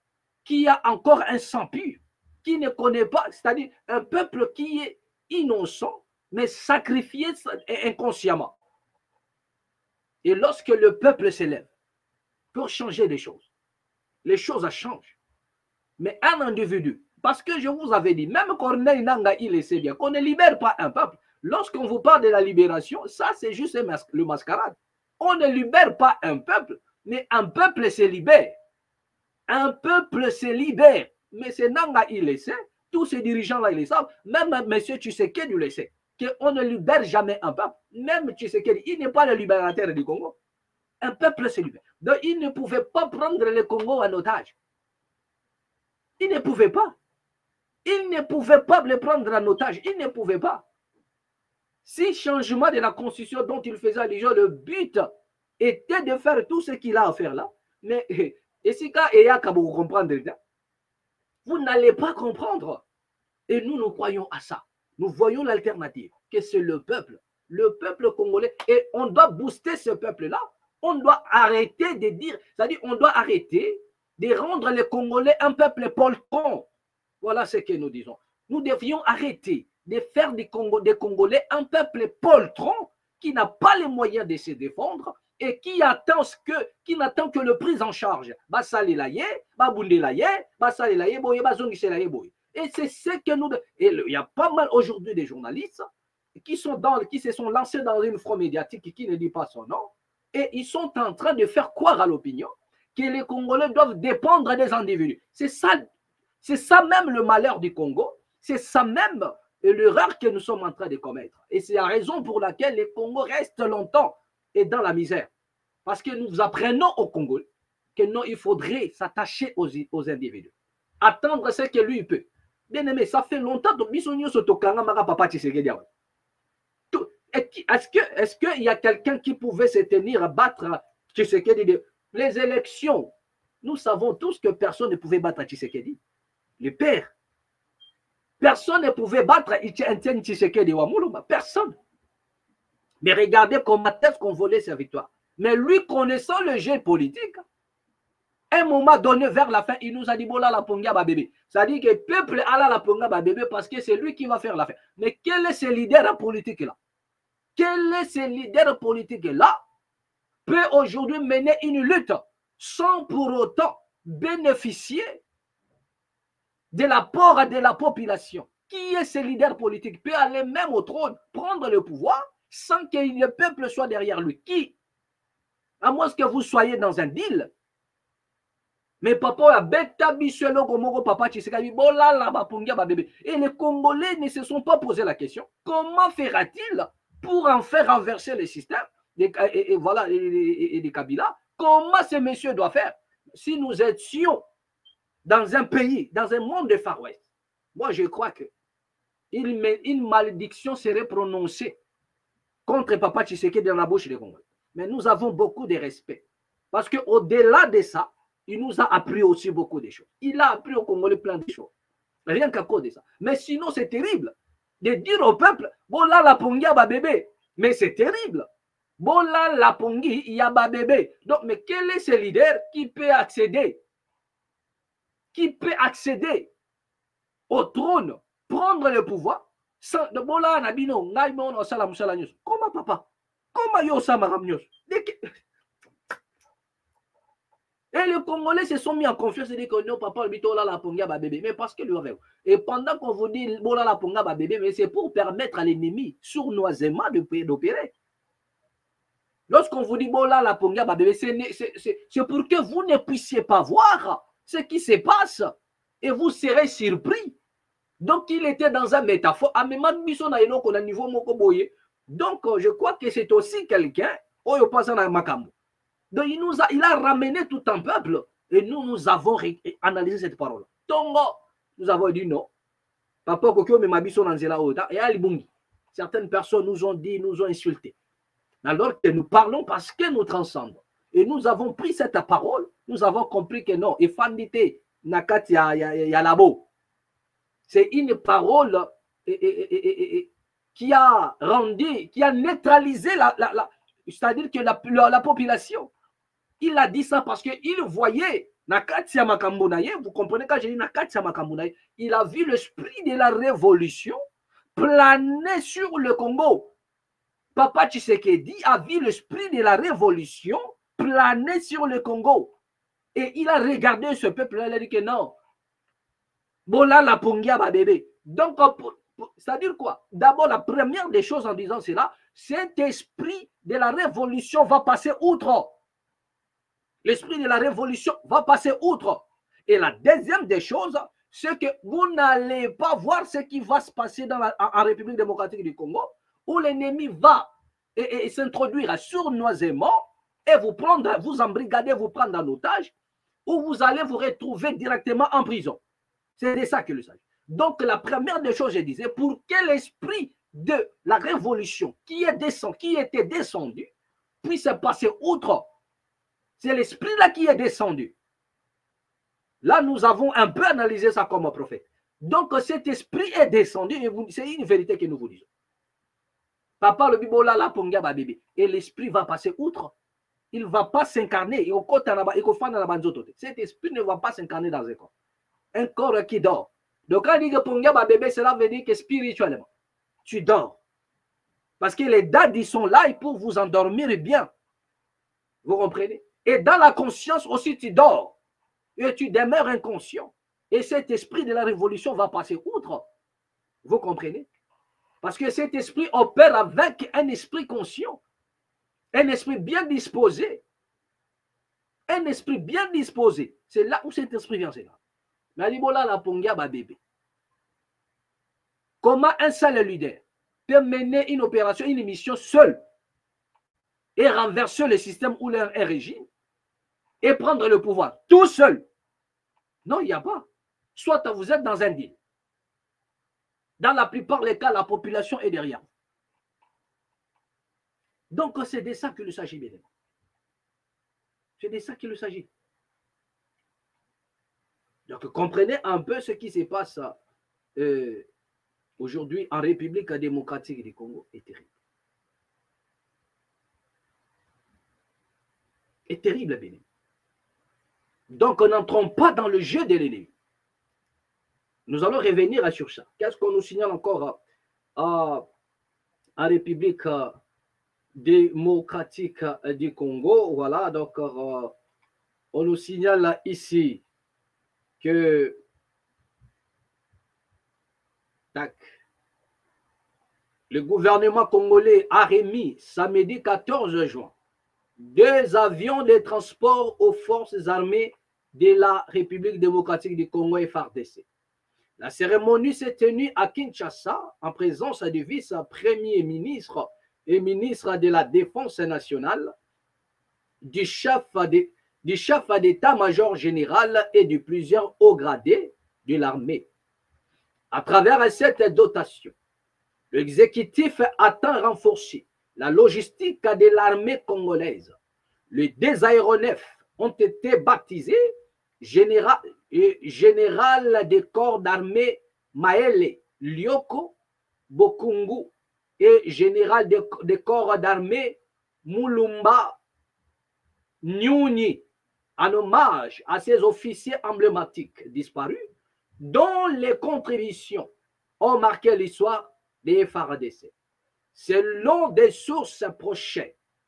B: qui a encore un sang pur, qui ne connaît pas, c'est-à-dire un peuple qui est innocent, mais sacrifié inconsciemment. Et lorsque le peuple s'élève pour changer les choses changent. Mais un individu, parce que je vous avais dit, même Corneille Nanga, il le sait bien, qu'on ne libère pas un peuple. Lorsqu'on vous parle de la libération, ça c'est juste le mascarade. On ne libère pas un peuple, mais un peuple se libère. Un peuple se libère. Mais c'est Nanga, il le sait. Tous ces dirigeants-là, ils le savent. Même M. Tshisekedi, il le sait. Qu'on ne libère jamais un peuple. Même Tshisekedi, il n'est pas le libérateur du Congo. Un peuple se libère. Donc, il ne pouvait pas prendre le Congo en otage. Il ne pouvait pas. Il ne pouvait pas le prendre en otage. Il ne pouvait pas. Si changement de la constitution dont il faisait allusion, le but était de faire tout ce qu'il a à faire là. Mais, et si quand il y a qu'à vous comprendre, vous n'allez pas comprendre. Et nous croyons à ça. Nous voyons l'alternative, que c'est le peuple congolais. Et on doit booster ce peuple-là. On doit arrêter de dire, c'est-à-dire on doit arrêter de rendre les Congolais un peuple poltron. Voilà ce que nous disons. Nous devions arrêter de faire des Congolais un peuple poltron qui n'a pas les moyens de se défendre et qui n'attend que le prise en charge. Et c'est ce que nous... Et il y a pas mal aujourd'hui des journalistes qui se sont lancés dans une front médiatique qui ne dit pas son nom, et ils sont en train de faire croire à l'opinion que les Congolais doivent dépendre des individus. C'est ça même le malheur du Congo, c'est ça même l'erreur que nous sommes en train de commettre. Et c'est la raison pour laquelle les Congos restent longtemps et dans la misère. Parce que nous apprenons au Congo que non, il faudrait s'attacher aux individus. Attendre ce que lui peut. Bien aimé, ça fait longtemps que Bisonio Sotokanga Mara Papa Tshisekedi. Est-ce qu'il y a quelqu'un qui pouvait se tenir à battre Tshisekedi? Les élections, nous savons tous que personne ne pouvait battre Tshisekedi. Le père. Personne ne pouvait battre Etienne Tshisekedi Wamuluma. Personne. Mais regardez comment est-ce qu'on volait sa victoire. Mais lui, connaissant le jeu politique, à un moment donné, vers la fin, il nous a dit Bola la ponga ba bébé. Ça dit que le peuple a la ponga ba bébé parce que c'est lui qui va faire la fin. Mais quel est ce leader politique là? Quel est ce leader politique là peut aujourd'hui mener une lutte sans pour autant bénéficier de l'apport de la population? Qui est ce leader politique peut aller même au trône, prendre le pouvoir sans que le peuple soit derrière lui? Qui? À moins que vous soyez dans un deal. Mais papa, papa, et les Congolais ne se sont pas posé la question. Comment fera-t-il pour en faire renverser le système des Kabila? Comment ce monsieur doit faire? Si nous étions dans un pays, dans un monde de Far West, moi je crois que une malédiction serait prononcée contre Papa Tshisekedi dans la bouche des Congolais. Mais nous avons beaucoup de respect. Parce qu'au-delà de ça, il nous a appris aussi beaucoup de choses. Il a appris aux Congolais plein de choses. Rien qu'à cause de ça. Mais sinon, c'est terrible de dire au peuple, bon là, la pongi, il y a bébé. Mais c'est terrible. Bon là, la pongi, il y a bébé. Donc, mais quel est ce leader qui peut accéder au trône, prendre le pouvoir, sans de bon là, Nabino, Naimon, Salam Salanius. Comment papa? Comment yo Samaramnios? Et les Congolais se sont mis en confiance et disent que non, papa, la ponga ba bébé. Mais parce que lui avait. Et pendant qu'on vous dit la ponga ba bébé, mais c'est pour permettre à l'ennemi sournoisement d'opérer. Lorsqu'on vous dit la ponga ba bébé, c'est pour que vous ne puissiez pas voir ce qui se passe et vous serez surpris. Donc il était dans un métaphore. Donc je crois que c'est aussi quelqu'un. Donc il a ramené tout un peuple et nous avons analysé cette parole. Donc nous avons dit non. Papa Kokyo me mabiso nanzela ota et alibungi. Certaines personnes nous ont dit, nous ont insultés. Alors que nous parlons parce que nous transcendons. Et nous avons pris cette parole, nous avons compris que non, et fandité nakati ya labo. C'est une parole qui a rendu, qui a neutralisé c'est-à-dire que la population. Il a dit ça parce qu'il voyait, vous comprenez quand j'ai dit Nakatia Makambunaye, il a vu l'esprit de la révolution planer sur le Congo. Papa Tshisekedi a vu l'esprit de la révolution planer sur le Congo. Et il a regardé ce peuple-là, il a dit que non. Bola la pongia ba bébé. Donc, c'est-à-dire quoi? D'abord, la première des choses en disant cela, cet esprit de la révolution va passer outre. L'esprit de la révolution va passer outre. Et la deuxième des choses, c'est que vous n'allez pas voir ce qui va se passer en République démocratique du Congo, où l'ennemi va et s'introduire sournoisement et vous embrigader, vous prendre en otage, où vous allez vous retrouver directement en prison. C'est de ça qu'il s'agit. Donc, la première des choses, je disais, pour que l'esprit de la révolution qui était descendu puisse passer outre. C'est l'esprit-là qui est descendu. Là, nous avons un peu analysé ça comme prophète. Donc, cet esprit est descendu et c'est une vérité que nous vous disons. Papa, le bibola, la ponga, ba bébé. Et l'esprit va passer outre. Il ne va pas s'incarner. Cet esprit ne va pas s'incarner dans un corps. Un corps qui dort. Donc, quand on dit que ponga, ba bébé, cela veut dire que spirituellement. tu dors. Parce que les dates, ils sont là pour vous endormir bien. Vous comprenez? Et dans la conscience aussi, tu dors. Et tu demeures inconscient. Et cet esprit de la révolution va passer outre. Vous comprenez? Parce que cet esprit opère avec un esprit conscient. Un esprit bien disposé. Un esprit bien disposé. C'est là où cet esprit vient. C'est là. Nalibola la pongia ba bébé. Comment un seul leader peut mener une opération, une mission seul et renverser le système ou un régime et prendre le pouvoir tout seul? Non, il n'y a pas. Soit vous êtes dans un deal. Dans la plupart des cas, la population est derrière. Donc, c'est de ça qu'il s'agit, bien. C'est de ça qu'il s'agit. Donc, comprenez un peu ce qui se passe aujourd'hui en République démocratique du Congo. Est terrible. Est terrible, bien. Donc, n'entrons pas dans le jeu de l'ennemi. Nous allons revenir sur ça. Qu'est-ce qu'on nous signale encore en République démocratique du Congo? Voilà, donc on nous signale ici que le gouvernement congolais a remis samedi 14 juin 2 avions de transport aux forces armées de la République démocratique du Congo FARDC. La cérémonie s'est tenue à Kinshasa en présence du vice-premier ministre et ministre de la Défense nationale, du chef d'état-major général et de plusieurs hauts gradés de l'armée. À travers cette dotation, l'exécutif attend renforcer la logistique de l'armée congolaise. Les 2 aéronefs ont été baptisés général des corps d'armée Maëlle Lioko Bokungu et général des corps d'armée Mulumba Nyuni, en hommage à ces officiers emblématiques disparus dont les contributions ont marqué l'histoire des FARDC. Selon des sources proches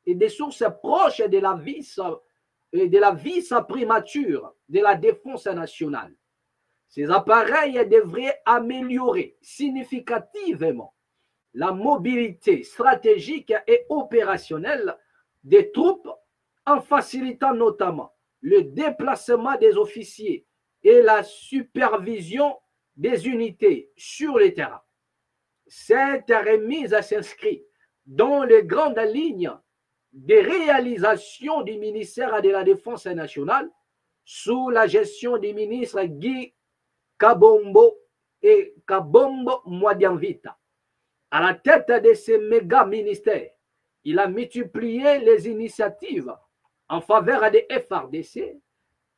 B: et des sources proches de la vice-primature de la défense nationale, ces appareils devraient améliorer significativement la mobilité stratégique et opérationnelle des troupes en facilitant notamment le déplacement des officiers et la supervision des unités sur le terrain. Cette remise s'inscrit dans les grandes lignes des réalisations du ministère de la Défense nationale sous la gestion du ministre Guy Kabombo et Kabombo Mwadianvita. À la tête de ces méga ministères, il a multiplié les initiatives en faveur des FARDC,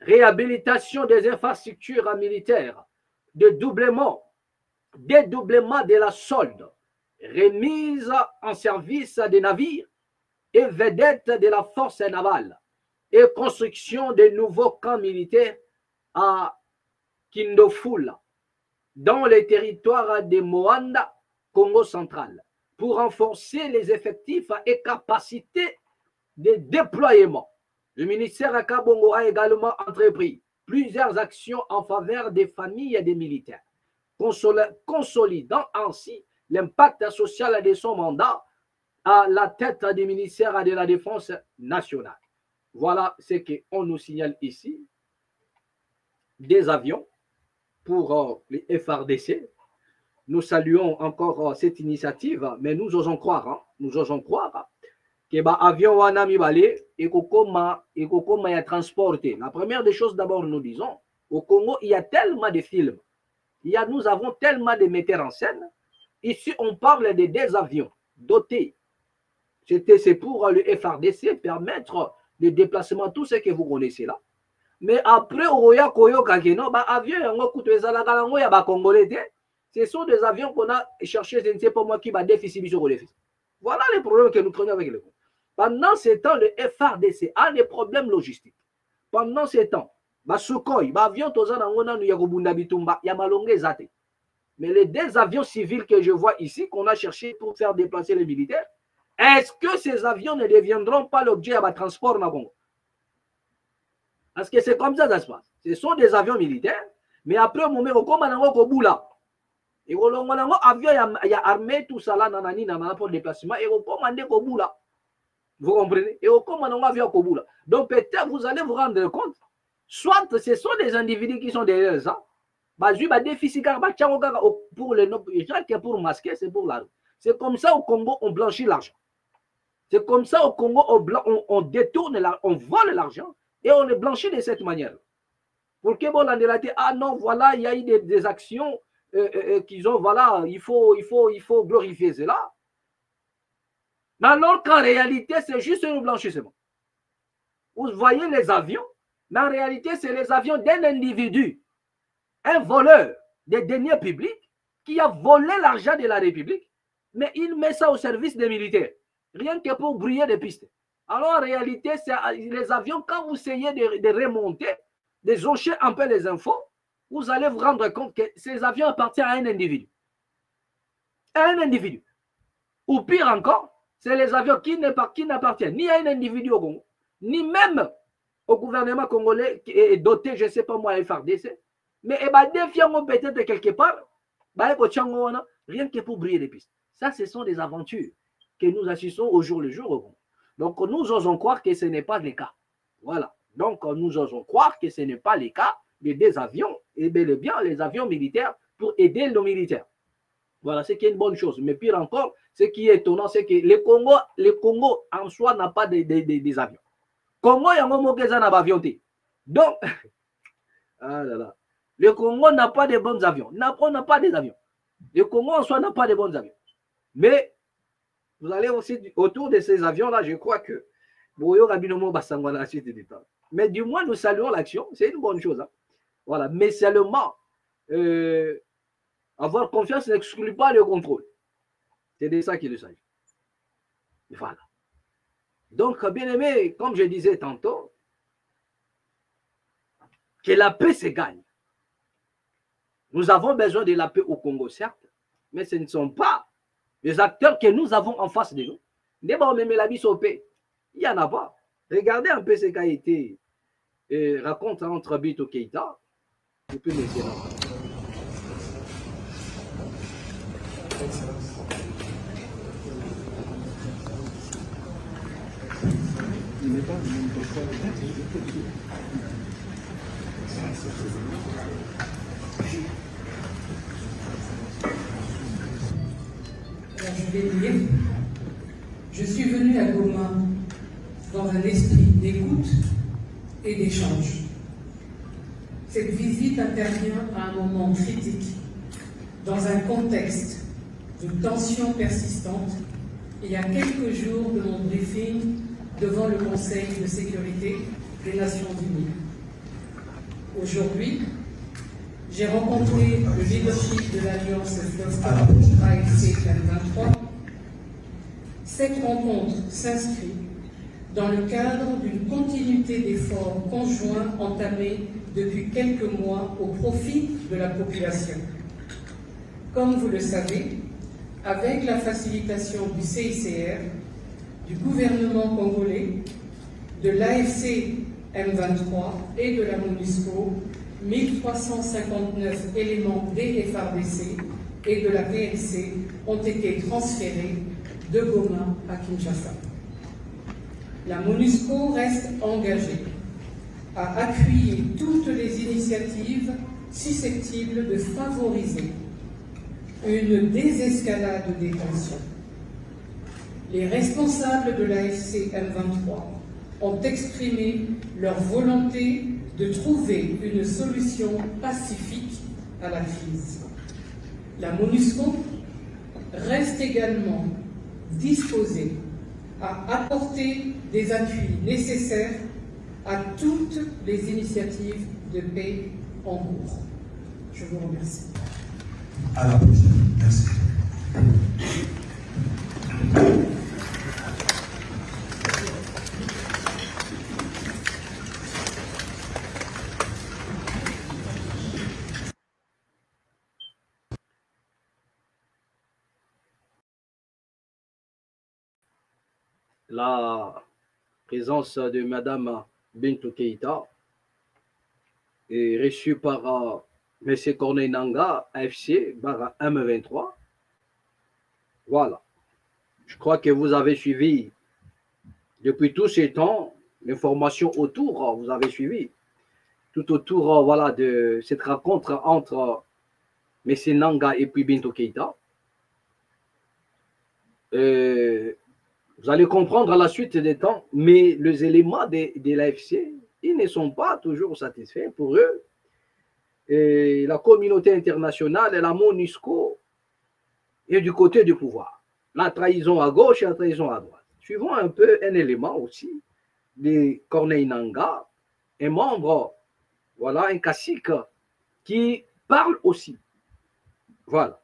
B: réhabilitation des infrastructures militaires, dédoublement de la solde, remise en service des navires et vedettes de la force navale et construction de nouveaux camps militaires à Kindofula, dans les territoires de Moanda, Congo central, pour renforcer les effectifs et capacités de déploiement. Le ministère Kabongo a également entrepris plusieurs actions en faveur des familles et des militaires, consolidant ainsi l'impact social de son mandat à la tête du ministère de la Défense nationale. Voilà ce qu'on nous signale ici. Des avions pour les FARDC. Nous saluons encore cette initiative, mais nous osons croire que l'avion wana mibale et kokoma ya transporter. La première des choses, d'abord, nous disons, au Congo, il y a tellement de films, nous avons tellement de metteurs en scène. Ici, on parle de 2 avions dotés. C'est pour le FARDC permettre le déplacement, tout ce que vous connaissez là. Mais après, ce sont des avions qu'on a cherchés, je ne sais pas moi qui va déficit sur le déficit. Voilà les problèmes que nous craignons avec le Congo. Pendant ce temps, le FARDC a des problèmes logistiques. Pendant ce temps, Sukhoi, avion tozana ngona nu ya kobunda bitumba ya malonge zate. Mais les 2 avions civils que je vois ici, qu'on a cherché pour faire déplacer les militaires, est-ce que ces avions ne deviendront pas l'objet de transport dans le Congo? Parce que c'est comme ça se passe. Ce sont des avions militaires, mais après, on met au Koboula. Et on a avion, il y a armée, tout ça là, nanani, nanana, pour le déplacement, et on commande Koboula. Vous comprenez? Et on commande un avion Koboula. Donc peut-être vous allez vous rendre compte, soit ce sont des individus qui sont derrière ça, pour le pour masquer, c'est pour l'argent. C'est comme ça au Congo, on blanchit l'argent. C'est comme ça au Congo, on détourne, on vole l'argent et on le blanchit de cette manière. Pour que bon, ah non, voilà, il y a eu des actions qu'ils ont, voilà, il faut glorifier cela. Mais alors qu'en réalité, c'est juste un blanchissement. Vous voyez les avions, mais en réalité, c'est les avions d'un individu, un voleur des deniers publics qui a volé l'argent de la République, mais il met ça au service des militaires, rien que pour brouiller des pistes. Alors en réalité, c'est les avions, quand vous essayez de remonter, de joncher un peu les infos, vous allez vous rendre compte que ces avions appartiennent à un individu. Un individu. Ou pire encore, c'est les avions qui n'appartiennent ni à un individu au Congo, ni même au gouvernement congolais qui est doté, je ne sais pas moi, FRDC, mais défiant peut-être quelque part, rien que pour briller les pistes. Ça, ce sont des aventures que nous assistons au jour le jour au Congo. Donc, nous osons croire que ce n'est pas le cas. Voilà. Donc, nous osons croire que ce n'est pas le cas des avions, et bel et bien les avions militaires pour aider nos militaires. Voilà, c'est une bonne chose. Mais pire encore, ce qui est étonnant, c'est que le Congo en soi n'a pas des avions. Congo, il y a un avion. Donc, ah là là. Le Congo n'a pas de bons avions. On n'a pas des avions. Le Congo en soi n'a pas de bons avions. Mais vous allez aussi autour de ces avions-là, je crois que mais du moins, nous saluons l'action. C'est une bonne chose. Hein. Voilà. Mais seulement, avoir confiance n'exclut pas le contrôle. C'est de ça qu'il s'agit. Voilà. Donc, bien aimé, comme je disais tantôt, que la paix se gagne. Nous avons besoin de la paix au Congo, certes, mais ce ne sont pas les acteurs que nous avons en face de nous. D'abord, même la vie au paix. Il n'y en a pas. Regardez un peu ce qui a été raconté entre Bito Keïta et puis M.
C: Je vais lire. Je suis venu à Goma dans un esprit d'écoute et d'échange. Cette visite intervient à un moment critique, dans un contexte de tensions persistantes, et à quelques jours de mon briefing devant le Conseil de sécurité des Nations Unies. Aujourd'hui, j'ai rencontré le leadership de l'Alliance Fleuve AFC 23. Cette rencontre s'inscrit dans le cadre d'une continuité d'efforts conjoints entamés depuis quelques mois au profit de la population. Comme vous le savez, avec la facilitation du CICR, du gouvernement congolais, de l'AFC M23 et de la MONUSCO, 1359 éléments des FARDC et de la PLC ont été transférés de Goma à Kinshasa. La MONUSCO reste engagée à appuyer toutes les initiatives susceptibles de favoriser une désescalade des tensions. Les responsables de l'AFC M23 ont exprimé leur volonté de trouver une solution pacifique à la crise. La MONUSCO reste également disposée à apporter des appuis nécessaires à toutes les initiatives de paix en cours. Je vous remercie.
D: À la prochaine. Merci.
B: la présence de Madame Bintou Keïta est reçue par M. Corneille Nangaa, AFC, barra M23. Voilà. Je crois que vous avez suivi depuis tous ces temps l'information autour, vous avez suivi tout autour voilà, de cette rencontre entre M. Nangaa et puis Bintou Keïta. Vous allez comprendre à la suite des temps, mais les éléments de l'AFC, ils ne sont pas toujours satisfaits pour eux. Et la communauté internationale et la MONUSCO est du côté du pouvoir. La trahison à gauche et la trahison à droite. Suivons un peu un élément aussi de Corneille Nangaa, un membre, voilà, un cacique qui parle aussi. Voilà.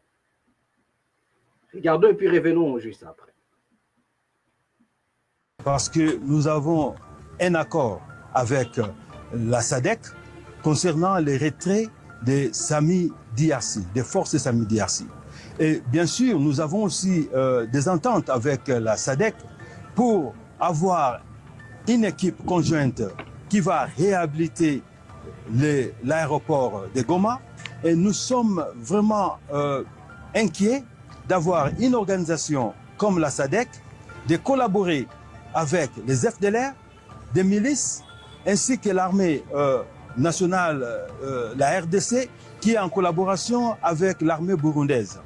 B: Regardons et puis revenons juste après.
D: Parce que nous avons un accord avec la SADC concernant les retraits des SAMI DRC, des forces SAMI DRC. Et bien sûr, nous avons aussi des ententes avec la SADC pour avoir une équipe conjointe qui va réhabiliter l'aéroport de Goma. Et nous sommes vraiment inquiets d'avoir une organisation comme la SADC, de collaborer avec les FDLR, des milices, ainsi que l'armée nationale, la RDC, qui est en collaboration avec l'armée burundaise.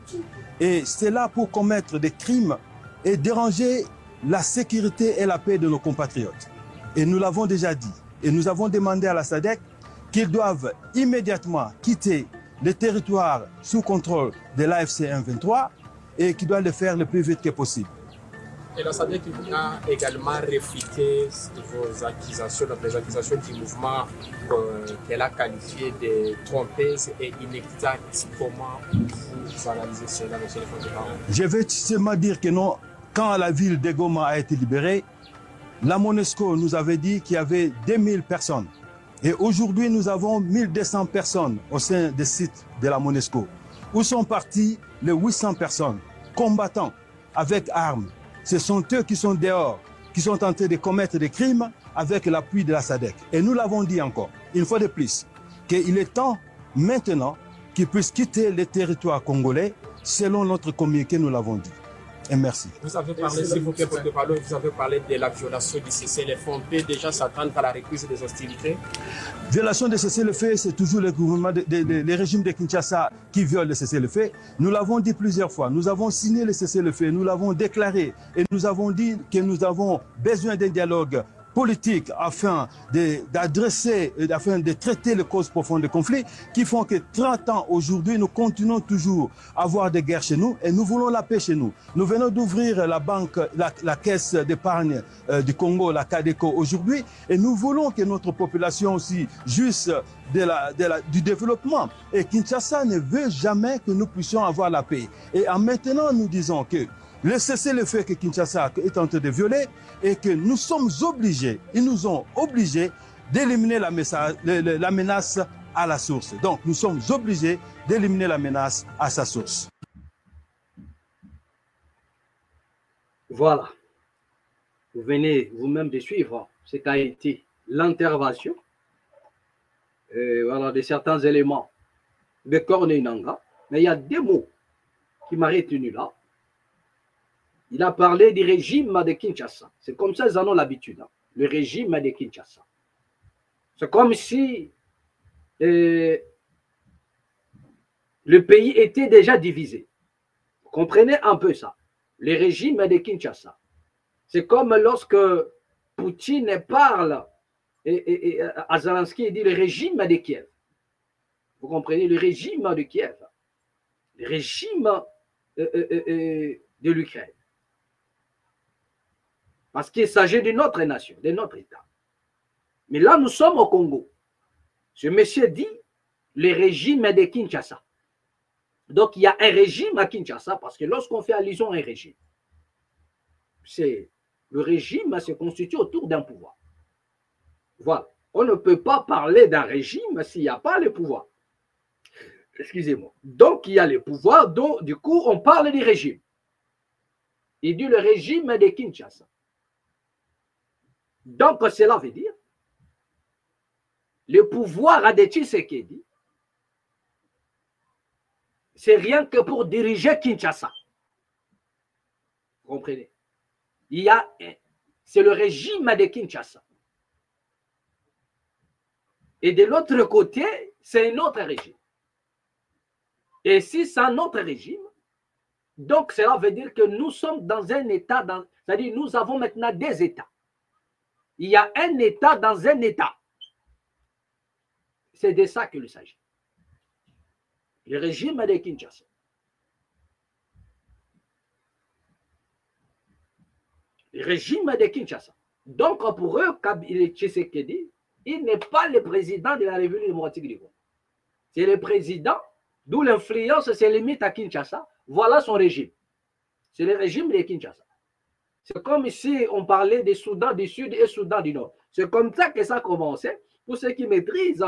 D: Et c'est là pour commettre des crimes et déranger la sécurité et la paix de nos compatriotes. Et nous l'avons déjà dit. Et nous avons demandé à la SADC qu'ils doivent immédiatement quitter le territoire sous contrôle de l'AFC M23 et qu'ils doivent le faire le plus vite que possible.
E: Et la SADC a également réfuté vos accusations, les accusations du mouvement qu'elle a qualifié de trompeuses et inexactes. Comment vous analysez cela, M. le Président?
D: Je vais seulement dire que non, quand la ville de Goma a été libérée, la MONUSCO nous avait dit qu'il y avait 2000 personnes. Et aujourd'hui, nous avons 1200 personnes au sein des sites de la MONUSCO. Où sont partis les 800 personnes, combattants avec armes? Ce sont eux qui sont dehors, qui sont tentés de commettre des crimes avec l'appui de la SADC. Et nous l'avons dit encore, une fois de plus, qu'il est temps maintenant qu'ils puissent quitter le territoire congolais selon notre communiqué, nous l'avons dit. Et merci.
E: Vous avez parlé, s'il vous plaît, vous avez parlé de la violation du cessez-le-feu. On peut déjà s'attendre à la reprise des hostilités?
D: Violation de cessez-le-feu, c'est toujours le gouvernement, le régime de Kinshasa qui viole le cessez-le-feu. Nous l'avons dit plusieurs fois. Nous avons signé le cessez-le-feu, nous l'avons déclaré et nous avons dit que nous avons besoin d'un dialogue politique afin d'adresser, afin de traiter les causes profondes des conflits qui font que 30 ans aujourd'hui, nous continuons toujours à avoir des guerres chez nous et nous voulons la paix chez nous. Nous venons d'ouvrir la banque, la caisse d'épargne du Congo, la CADECO aujourd'hui, et nous voulons que notre population aussi jouisse du développement. Et Kinshasa ne veut jamais que nous puissions avoir la paix. Et en maintenant, nous disons que le cessez-le-feu que Kinshasa est en train de violer et que nous sommes obligés, ils nous ont obligés d'éliminer la menace à la source. Donc nous sommes obligés d'éliminer la menace à sa source.
B: Voilà. Vous venez vous-même de suivre ce qu'a été l'intervention voilà, de certains éléments de Corneille Nangaa. Mais il y a des mots qui m'ont retenu là. Il a parlé du régime de Kinshasa. C'est comme ça qu'ils en ont l'habitude. Hein. Le régime de Kinshasa. C'est comme si le pays était déjà divisé. Vous comprenez un peu ça. Le régime de Kinshasa. C'est comme lorsque Poutine parle et à Zelensky, il dit le régime de Kiev. Vous comprenez? Le régime de Kiev. Le régime de l'Ukraine. Parce qu'il s'agit de notre nation, de notre État. Mais là, nous sommes au Congo. Ce monsieur dit le régime de Kinshasa. Donc, il y a un régime à Kinshasa parce que lorsqu'on fait allusion à un régime, le régime se constitue autour d'un pouvoir. Voilà. On ne peut pas parler d'un régime s'il n'y a pas le pouvoir. Excusez-moi. Donc, il y a le pouvoir, donc, du coup, on parle du régime. Il dit le régime de Kinshasa. Donc, cela veut dire le pouvoir de Tshisekedi, c'est rien que pour diriger Kinshasa. Vous comprenez? C'est le régime de Kinshasa. Et de l'autre côté, c'est un autre régime. Et si c'est un autre régime, donc cela veut dire que nous sommes dans un état, c'est-à-dire nous avons maintenant des états. Il y a un état dans un état. C'est de ça qu'il s'agit. Le régime de Kinshasa. Le régime de Kinshasa. Donc pour eux, Tshisekedi, il n'est pas le président de la République démocratique du Congo. C'est le président, d'où l'influence se limite à Kinshasa. Voilà son régime. C'est le régime de Kinshasa. C'est comme si on parlait des Soudan du Sud et Soudan du Nord. C'est comme ça que ça a commencé pour ceux qui maîtrisent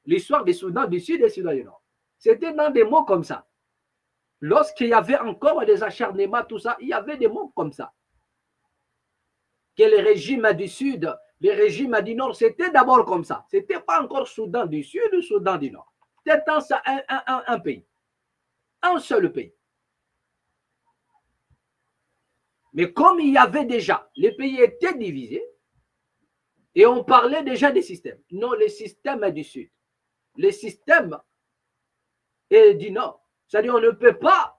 B: l'histoire des Soudan du Sud et Soudan du Nord. C'était dans des mots comme ça. Lorsqu'il y avait encore des acharnements, tout ça, il y avait des mots comme ça. Que les régimes du Sud, les régimes du Nord, c'était d'abord comme ça. Ce n'était pas encore Soudan du Sud ou Soudan du Nord. C'était un pays. Un seul pays. Mais comme il y avait déjà, les pays étaient divisés, et on parlait déjà des systèmes. Non, les systèmes du Sud. Les systèmes du Nord. C'est-à-dire on ne peut pas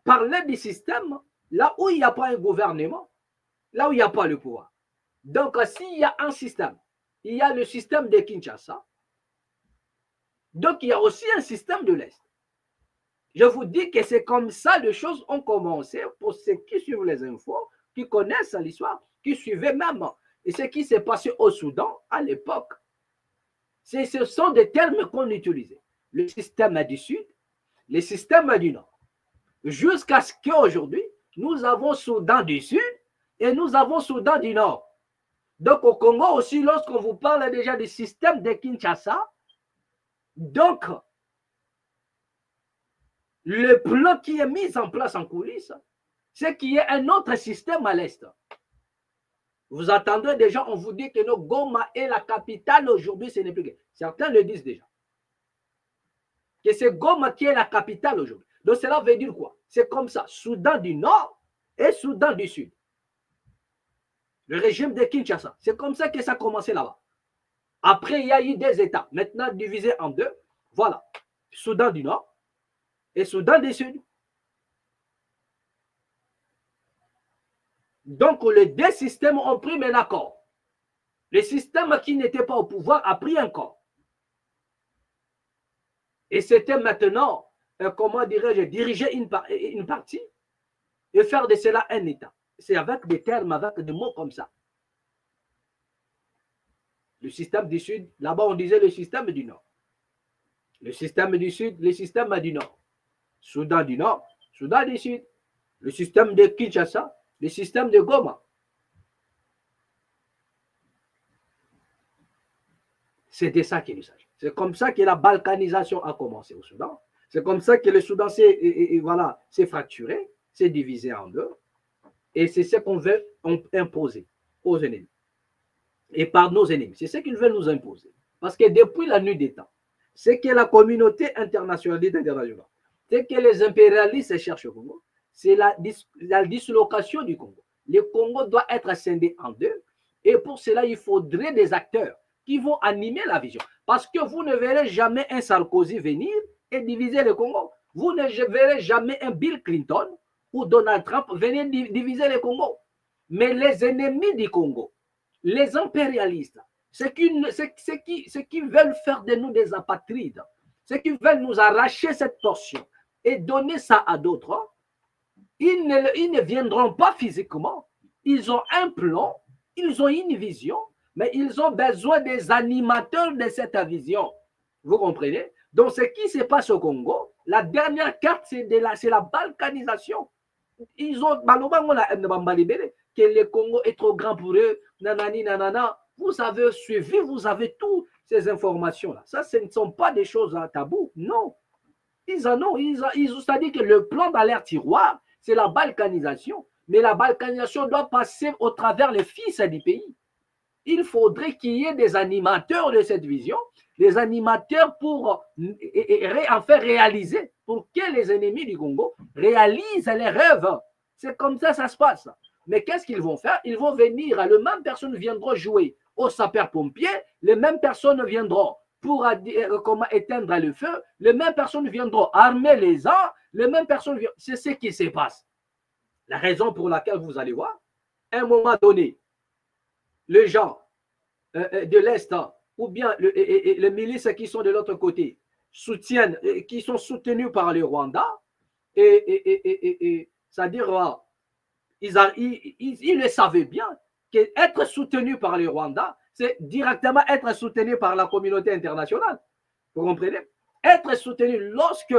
B: parler du système là où il n'y a pas un gouvernement, là où il n'y a pas le pouvoir. Donc, s'il y a un système, il y a le système de Kinshasa, donc il y a aussi un système de l'Est. Je vous dis que c'est comme ça les choses ont commencé pour ceux qui suivent les infos, qui connaissent l'histoire, qui suivaient même et ce qui s'est passé au Soudan à l'époque. Ce sont des termes qu'on utilisait. Le système du Sud, le système du Nord. Jusqu'à ce qu'aujourd'hui, nous avons Soudan du Sud et nous avons Soudan du Nord. Donc au Congo aussi, lorsqu'on vous parle déjà du système de Kinshasa, donc le plan qui est mis en place en coulisses, c'est qu'il y ait un autre système à l'Est. Vous attendez déjà, on vous dit que le Goma est la capitale aujourd'hui, ce n'est plus que. Certains le disent déjà. Que c'est Goma qui est la capitale aujourd'hui. Donc cela veut dire quoi? C'est comme ça, Soudan du Nord et Soudan du Sud. Le régime de Kinshasa, c'est comme ça que ça a commencé là-bas. Après, il y a eu des États, maintenant divisés en deux. Voilà, Soudan du Nord et Soudan du Sud. Donc, les deux systèmes ont pris un accord. Le système qui n'était pas au pouvoir a pris un corps. Et c'était maintenant, comment dirais-je, diriger une partie et faire de cela un État. C'est avec des termes, avec des mots comme ça. Le système du Sud, là-bas on disait le système du Nord. Le système du Sud, le système du Nord. Soudan du Nord, Soudan du Sud. Le système de Kinshasa, le système de Goma. C'était ça qu'il s'agit. C'est comme ça que la balkanisation a commencé au Soudan. C'est comme ça que le Soudan s'est fracturé, s'est divisé en deux. Et c'est ce qu'on veut imposer aux ennemis. Et par nos ennemis. C'est ce qu'ils veulent nous imposer. Parce que depuis la nuit des temps, c'est que la communauté internationale, c'est que les impérialistes cherchent au Congo, c'est la dislocation du Congo. Le Congo doit être scindé en deux. Et pour cela, il faudrait des acteurs qui vont animer la vision. Parce que vous ne verrez jamais un Sarkozy venir et diviser le Congo. Vous ne verrez jamais un Bill Clinton ou Donald Trump venir diviser le Congo. Mais les ennemis du Congo, les impérialistes, ceux qui veulent faire de nous des apatrides, ceux qui veulent nous arracher cette portion et donner ça à d'autres, ils ne viendront pas physiquement. Ils ont un plan, ils ont une vision, mais ils ont besoin des animateurs de cette vision. Vous comprenez? Donc, ce qui se passe au Congo, la dernière carte, c'est la balkanisation. Ils ont, que le Congo est trop grand pour eux, nanani, nanana. Vous avez suivi, vous avez toutes ces informations-là. Ça, ce ne sont pas des choses tabou, non. Ils en ont, c'est-à-dire que le plan dans leur tiroir, c'est la balkanisation. Mais la balkanisation doit passer au travers les fils du pays. il faudrait qu'il y ait des animateurs de cette vision, des animateurs pour en faire réaliser, pour que les ennemis du Congo réalisent les rêves. C'est comme ça ça se passe. Mais qu'est-ce qu'ils vont faire? Ils vont venir, les mêmes personnes viendront jouer aux sapeurs-pompiers, les mêmes personnes viendront pour comment éteindre le feu, les mêmes personnes viendront armer les armes, les mêmes personnes viendront. C'est ce qui se passe. La raison pour laquelle vous allez voir, à un moment donné, les gens de l'Est ou bien les milices qui sont de l'autre côté soutiennent, qui sont soutenus par le Rwanda, c'est-à-dire, ils le savaient bien, qu'être soutenu par le Rwanda, c'est directement être soutenu par la communauté internationale. Vous comprenez? Être soutenu lorsque,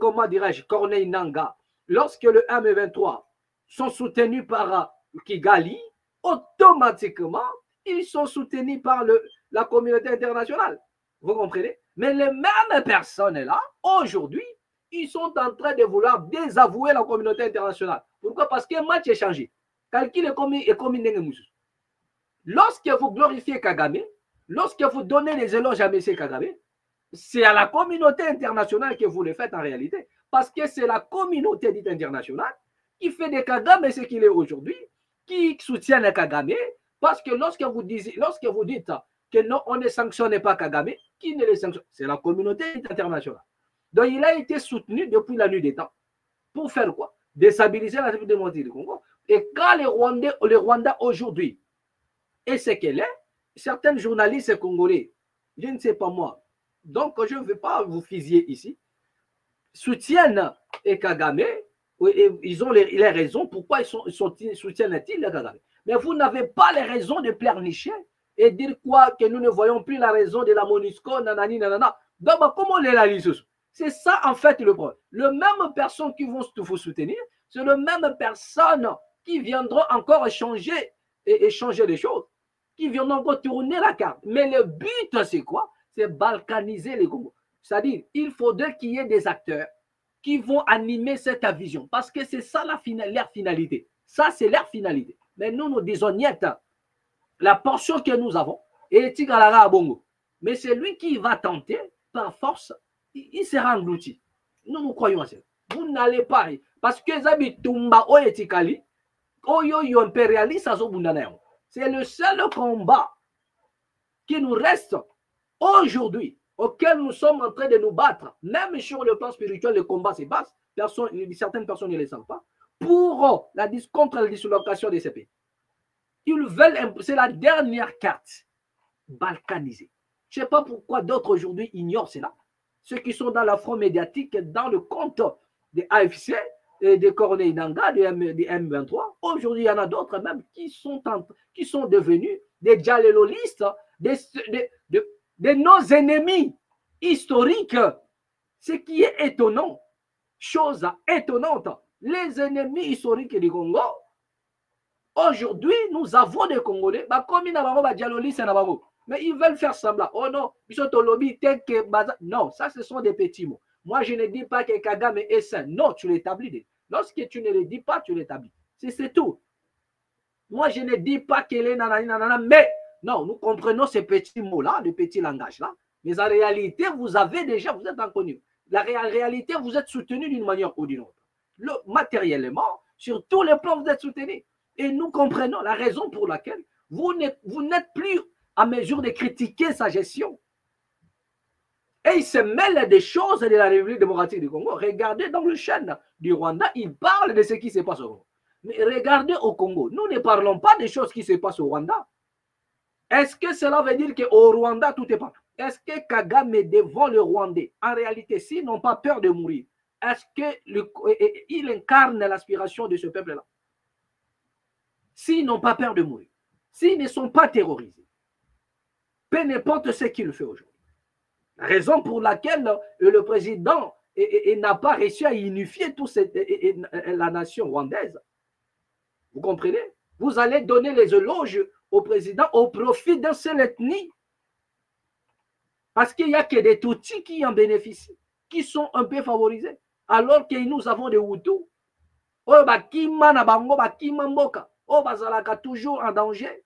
B: comment dirais-je, Corneille Nangaa, lorsque le M23 sont soutenus par Kigali, automatiquement, ils sont soutenus par la communauté internationale. Vous comprenez? Mais les mêmes personnes-là, aujourd'hui, ils sont en train de vouloir désavouer la communauté internationale. Pourquoi? Parce qu'un match est changé. Calcul est comme lorsque vous glorifiez Kagame, lorsque vous donnez les éloges à M. Kagame, c'est à la communauté internationale que vous le faites en réalité. Parce que c'est la communauté dite internationale qui fait de Kagame ce qu'il est aujourd'hui, qui soutient le Kagame. Parce que lorsque vous dites que non, on ne sanctionne pas Kagame, qui ne les sanctionne? C'est la communauté internationale. Donc il a été soutenu depuis la nuit des temps. Pour faire quoi? Déstabiliser la République démocratique du Congo. Et quand le Rwanda aujourd'hui est ce qu'elle est, certains journalistes congolais, je ne sais pas moi, donc je ne veux pas vous fusiller ici, soutiennent Kagame, et ils ont les raisons pourquoi ils soutiennent-ils Kagame. Mais vous n'avez pas les raisons de pleurnicher et dire quoi que nous ne voyons plus la raison de la MONUSCO, nanani, nanana. Donc, comment on les réalise? C'est ça, en fait, le problème. Les mêmes personnes qui vont vous soutenir, c'est les mêmes personnes qui viendront encore changer et changer les choses, qui viendront encore tourner la carte. Mais le but, c'est quoi? C'est balkaniser les Congo. C'est-à-dire, il faudrait qu'il y ait des acteurs qui vont animer cette vision. Parce que c'est ça leur finalité. Ça, c'est leur finalité. Mais nous, nous disons, niet, la portion que nous avons est Tigalara Bongo. Mais c'est lui qui va tenter, par force, il sera englouti. Nous, nous croyons à ça. Vous n'allez pas. Parce que Zabitumba Oyetikali, Oyo impérialiste, c'est le seul combat qui nous reste aujourd'hui, auquel nous sommes en train de nous battre. Même sur le plan spirituel, le combat se passe. Certaines personnes ne le savent pas. Contre la dislocation de ces pays. Ils veulent, c'est la dernière carte balkanisée. Je ne sais pas pourquoi d'autres aujourd'hui ignorent cela. Ceux qui sont dans la front médiatique, dans le compte des AFC, des Corneille Nangaa, des M23. Aujourd'hui, il y en a d'autres même qui sont devenus des djalelolistes, de nos ennemis historiques. Ce qui est étonnant, chose étonnante, les ennemis historiques du Congo, aujourd'hui, nous avons des Congolais, mais ils veulent faire semblant. Oh non, non, ça ce sont des petits mots. Moi, je ne dis pas que Kagame est saint. Non, tu l'établis. Lorsque tu ne le dis pas, tu l'établis. C'est tout. Moi, je ne dis pas qu'elle est nanana, mais non, nous comprenons ces petits mots-là, les petits langages-là. Mais en réalité, vous êtes inconnu. La réalité, vous êtes soutenu d'une manière ou d'une autre. Matériellement, sur tous les plans, vous êtes soutenu. Et nous comprenons la raison pour laquelle vous n'êtes plus à mesure de critiquer sa gestion. Et il se mêle des choses de la République démocratique du Congo. Regardez dans le chaîne du Rwanda, il parle de ce qui se passe au Congo. Mais regardez au Congo, nous ne parlons pas des choses qui se passent au Rwanda. Est-ce que cela veut dire qu'au Rwanda, tout est pas? Est-ce que Kagame devant le Rwandais, en réalité, s'ils n'ont pas peur de mourir, est-ce qu'il incarne l'aspiration de ce peuple-là? S'ils n'ont pas peur de mourir, s'ils ne sont pas terrorisés, peu importe ce qu'il fait aujourd'hui. La raison pour laquelle le président n'a pas réussi à unifier toute la nation rwandaise. Vous comprenez? Vous allez donner les éloges au président au profit d'un seul ethnie. Parce qu'il n'y a que des Tutsis qui en bénéficient, qui sont un peu favorisés. Alors que nous avons des Hutus. Oh, bakima na bango, bakima mboka. Oh, bazalaka toujours en danger.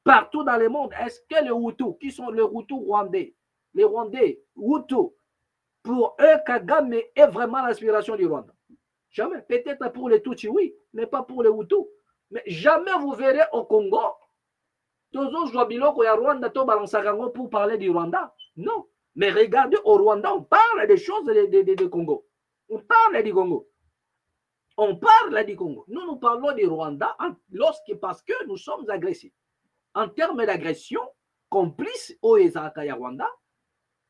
B: partout dans le monde. Est-ce que les Hutus, qui sont les Hutus rwandais, les Rwandais, Hutus, pour eux, Kagame est vraiment l'inspiration du Rwanda? Jamais. Peut-être pour les Tutsis, oui, mais pas pour les Hutus. Mais jamais vous verrez au Congo, toujours Joabiloko et Rwanda, pour parler du Rwanda. Non. Mais regardez, au Rwanda, on parle des choses du Congo. On parle du Congo. On parle du Congo. Nous parlons du Rwanda parce que nous sommes agressifs. En termes d'agression, complice au Rwanda,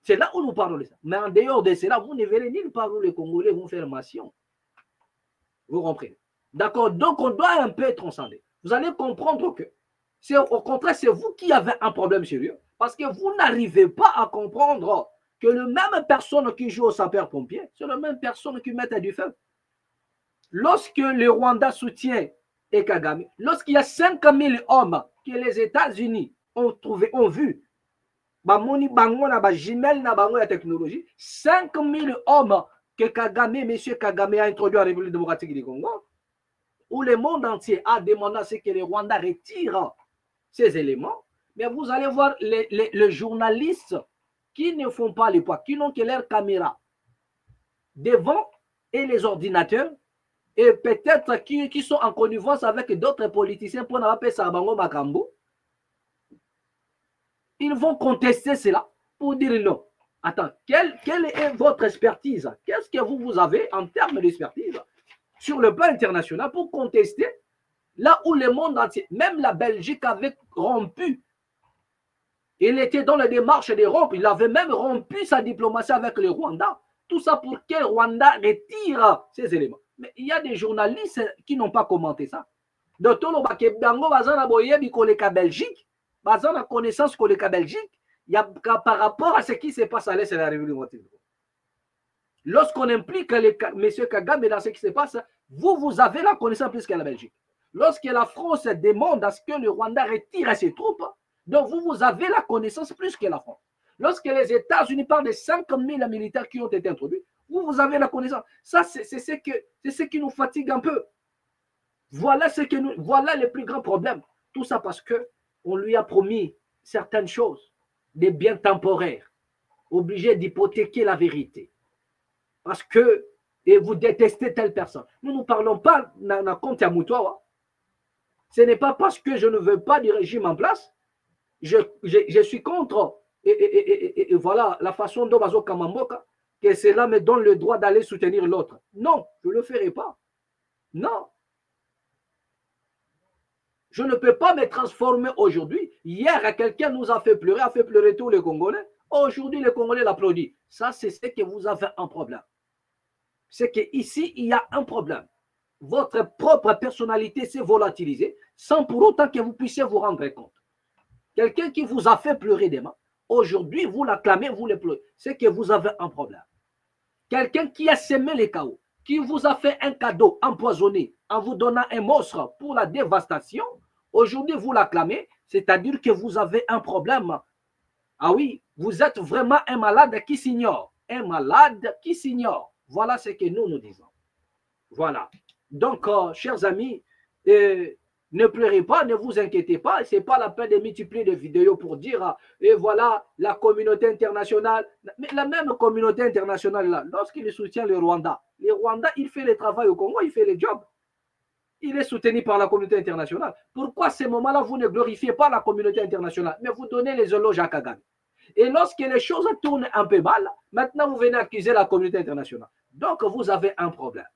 B: c'est là où nous parlons de ça. Mais en dehors de cela, vous ne verrez nulle part où les Congolais vont faire nation. Vous comprenez? D'accord? Donc, on doit un peu transcender. Vous allez comprendre que, au contraire, c'est vous qui avez un problème sérieux. Parce que vous n'arrivez pas à comprendre que la même personne qui joue au sapeur-pompier, c'est la même personne qui met du feu. Lorsque le Rwanda soutient Kagame, lorsqu'il y a 5000 hommes que les États-Unis ont vu, bamoni bango na ba jimel na bango ya technologie, 5000 hommes que Kagame, M. Kagame a introduit en République démocratique du Congo, où le monde entier a demandé à ce que le Rwanda retire ces éléments, mais vous allez voir les journalistes qui ne font pas les poids, qui n'ont que leur caméra devant et les ordinateurs, et peut-être qui sont en connivence avec d'autres politiciens pour n'appeler ça Bango Makambo, ils vont contester cela pour dire non. Attends, quelle est votre expertise? Qu'est-ce que vous avez en termes d'expertise sur le plan international pour contester là où le monde entier, même la Belgique avait rompu. Il était dans la démarche d'Europe, il avait même rompu sa diplomatie avec le Rwanda. Tout ça pour que le Rwanda retire ces éléments. Mais il y a des journalistes qui n'ont pas commenté ça. Donc, Belgique, la connaissance que le Belgique, il y a par rapport à ce qui se passe à l'Est de la République. Lorsqu'on implique M. Kagame dans ce qui se passe, vous avez la connaissance plus que la Belgique. Lorsque la France demande à ce que le Rwanda retire ses troupes, donc vous avez la connaissance plus que la France. Lorsque les États-Unis parlent de 5000 militaires qui ont été introduits, vous avez la connaissance. Ça, c'est ce qui nous fatigue un peu. Voilà le plus grand problème. Tout ça parce qu'on lui a promis certaines choses, des biens temporaires, obligé d'hypothéquer la vérité. Parce que vous détestez telle personne. Nous ne parlons pas d'un compte à Moutouawa. Ce n'est pas parce que je ne veux pas du régime en place, je suis contre et voilà la façon dont Bazo Kamamboka, que cela me donne le droit d'aller soutenir l'autre. Non, je ne le ferai pas. Non. Je ne peux pas me transformer aujourd'hui. Hier, quelqu'un nous a fait pleurer tous les Congolais. Aujourd'hui, les Congolais l'applaudissent. Ça, c'est ce que vous avez un problème. C'est qu'ici, il y a un problème. Votre propre personnalité s'est volatilisée sans pour autant que vous puissiez vous rendre compte. Quelqu'un qui vous a fait pleurer des mains, aujourd'hui, vous l'acclamez, vous le pleurez. C'est que vous avez un problème. Quelqu'un qui a semé les chaos, qui vous a fait un cadeau empoisonné en vous donnant un monstre pour la dévastation, aujourd'hui, vous l'acclamez, c'est-à-dire que vous avez un problème. Ah oui, vous êtes vraiment un malade qui s'ignore. Un malade qui s'ignore. Voilà ce que nous disons. Voilà. Donc, chers amis, ne pleurez pas, ne vous inquiétez pas. Ce n'est pas la peine de multiplier des vidéos pour dire, et voilà, la communauté internationale. Mais la même communauté internationale, là, lorsqu'il soutient le Rwanda, il fait le travail au Congo, il fait le job. Il est soutenu par la communauté internationale. Pourquoi à ce moment-là, vous ne glorifiez pas la communauté internationale, mais vous donnez les éloges à Kagame? Et lorsque les choses tournent un peu mal, maintenant vous venez accuser la communauté internationale. Donc vous avez un problème.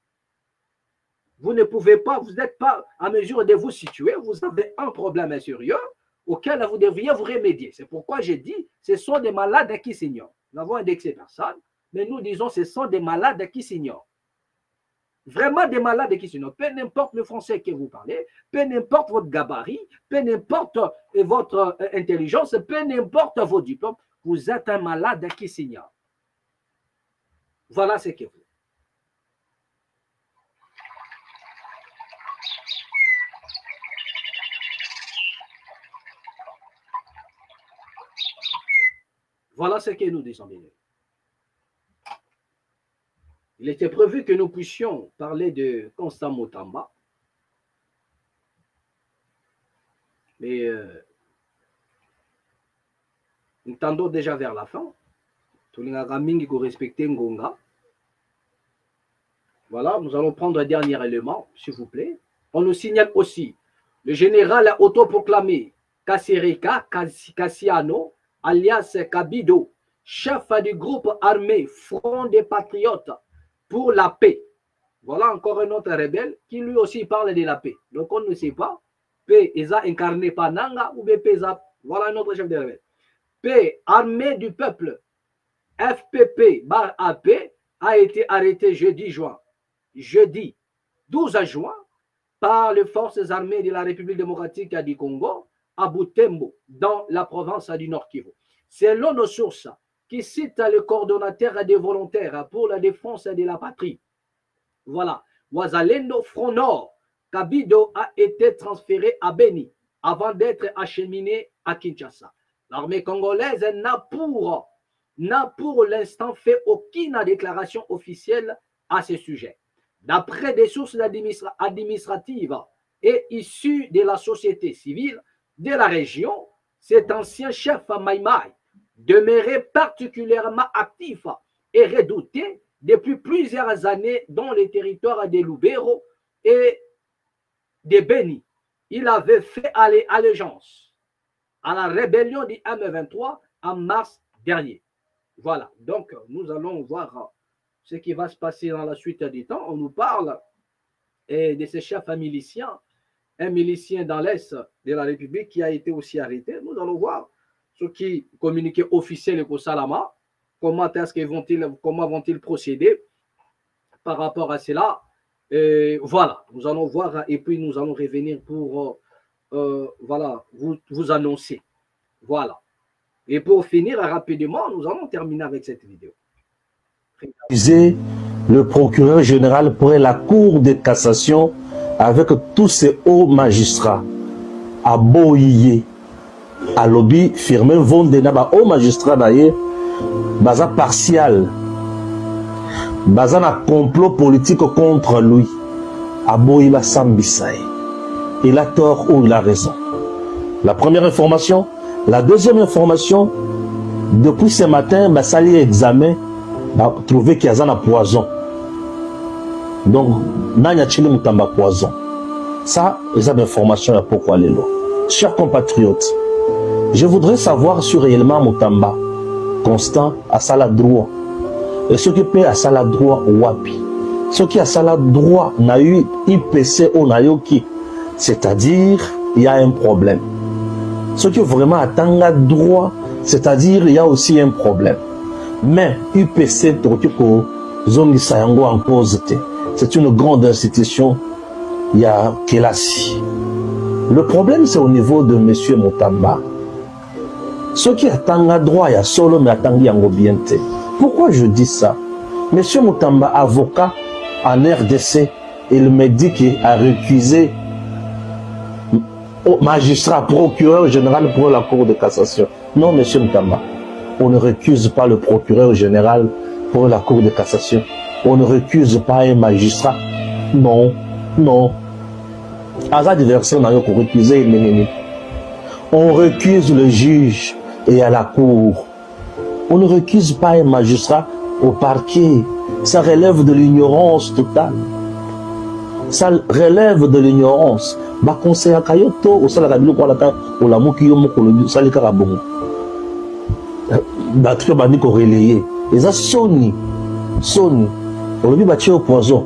B: Vous ne pouvez pas, vous n'êtes pas en mesure de vous situer, vous avez un problème sérieux auquel vous devriez vous remédier. C'est pourquoi j'ai dit, ce sont des malades qui s'ignorent. Nous avons indexé personne, mais nous disons ce sont des malades qui s'ignorent. Vraiment des malades qui s'ignorent. Peu importe le français que vous parlez, peu importe votre gabarit, peu importe votre intelligence, peu importe vos diplômes, vous êtes un malade qui s'ignore. Voilà ce que vous êtes. Voilà ce que nous disons, bien. Il était prévu que nous puissions parler de Constant Mutamba. Mais nous tendons déjà vers la fin. Tout le monde qui respecte Ngonga. Voilà, nous allons prendre un dernier élément, s'il vous plaît. On nous signale aussi le général autoproclamé Kasereka Kassiano, alias Kabido, chef du groupe armé Front des Patriotes pour la paix. Voilà encore un autre rebelle qui lui aussi parle de la paix. Donc on ne sait pas. Paix, ils ont incarné par Nanga ou bien paix. Voilà un autre chef de rebelle. Paix, armée du peuple, FPP/AP, a été arrêté jeudi 12 juin, par les forces armées de la République démocratique du Congo à Butembo, dans la province du Nord Kivu. Selon nos sources, qui citent le coordonnateur des volontaires pour la défense de la patrie, voilà, Wazalendo Front Nord, Kabido a été transféré à Beni avant d'être acheminé à Kinshasa. L'armée congolaise n'a pour l'instant fait aucune déclaration officielle à ce sujet. D'après des sources administratives et issues de la société civile de la région, cet ancien chef Maïmaï demeurait particulièrement actif et redouté depuis plusieurs années dans les territoires de Lubero et de Beni. Il avait fait allégeance à la rébellion du M23 en mars dernier. Voilà, donc nous allons voir ce qui va se passer dans la suite du temps. On nous parle de ce chef miliciens, un milicien dans l'Est de la République qui a été aussi arrêté. Nous allons voir ce qui communiqué officiel au Salama, comment vont-ils procéder par rapport à cela. Et voilà, nous allons voir et puis nous allons revenir pour voilà, vous annoncer. Voilà. Et pour finir rapidement, nous allons terminer avec cette vidéo.
F: Le procureur général pour la Cour de cassation avec tous ces hauts magistrats à Boye, à lobby, firmé Vondena, ba hauts magistrats d'ailleurs, baza partial, baza na complot politique contre lui, à Boye, ba Sambissaï. Il a tort ou il a raison. La première information. La deuxième information, depuis ce matin, bah, ça y est examen, bah, trouvé qu'il y a un poison. Donc, Nanya Chili Moutamba poison. Ça, les informations, pourquoi les lois. Chers compatriotes, je voudrais savoir si réellement Moutamba, Constant, à Salah droit. Et ce qui peut à Salah droit, Wapi. Ce qui a Salah droit, n'a eu IPC ou Nayoki. C'est-à-dire, il y a un problème. Ce qui vraiment attend droit, c'est-à-dire il y a aussi un problème. Mais UPC en cause, c'est une grande institution. Il y a Kelasi. Le problème c'est au niveau de M. Moutamba. Ce qui attend droit, il y a solo mais attend bien. Pourquoi je dis ça? M. Moutamba, avocat en RDC, il me dit qu'il a récusé magistrat, procureur général pour la Cour de cassation. Non, monsieur Moutamba, on ne récuse pas le procureur général pour la Cour de cassation. On ne récuse pas un magistrat. Non, non. À ça diversion, on a récusé. On récuse le juge et à la Cour. On ne récuse pas un magistrat au parquet. Ça relève de l'ignorance totale. Ça relève de l'ignorance. Ba conseil à Kayoto au salaire de l'Oualata ou la Moukio Mokolo Salikarabon. Battre Baniko relayé. Et ça Sony. On lui battu au poison.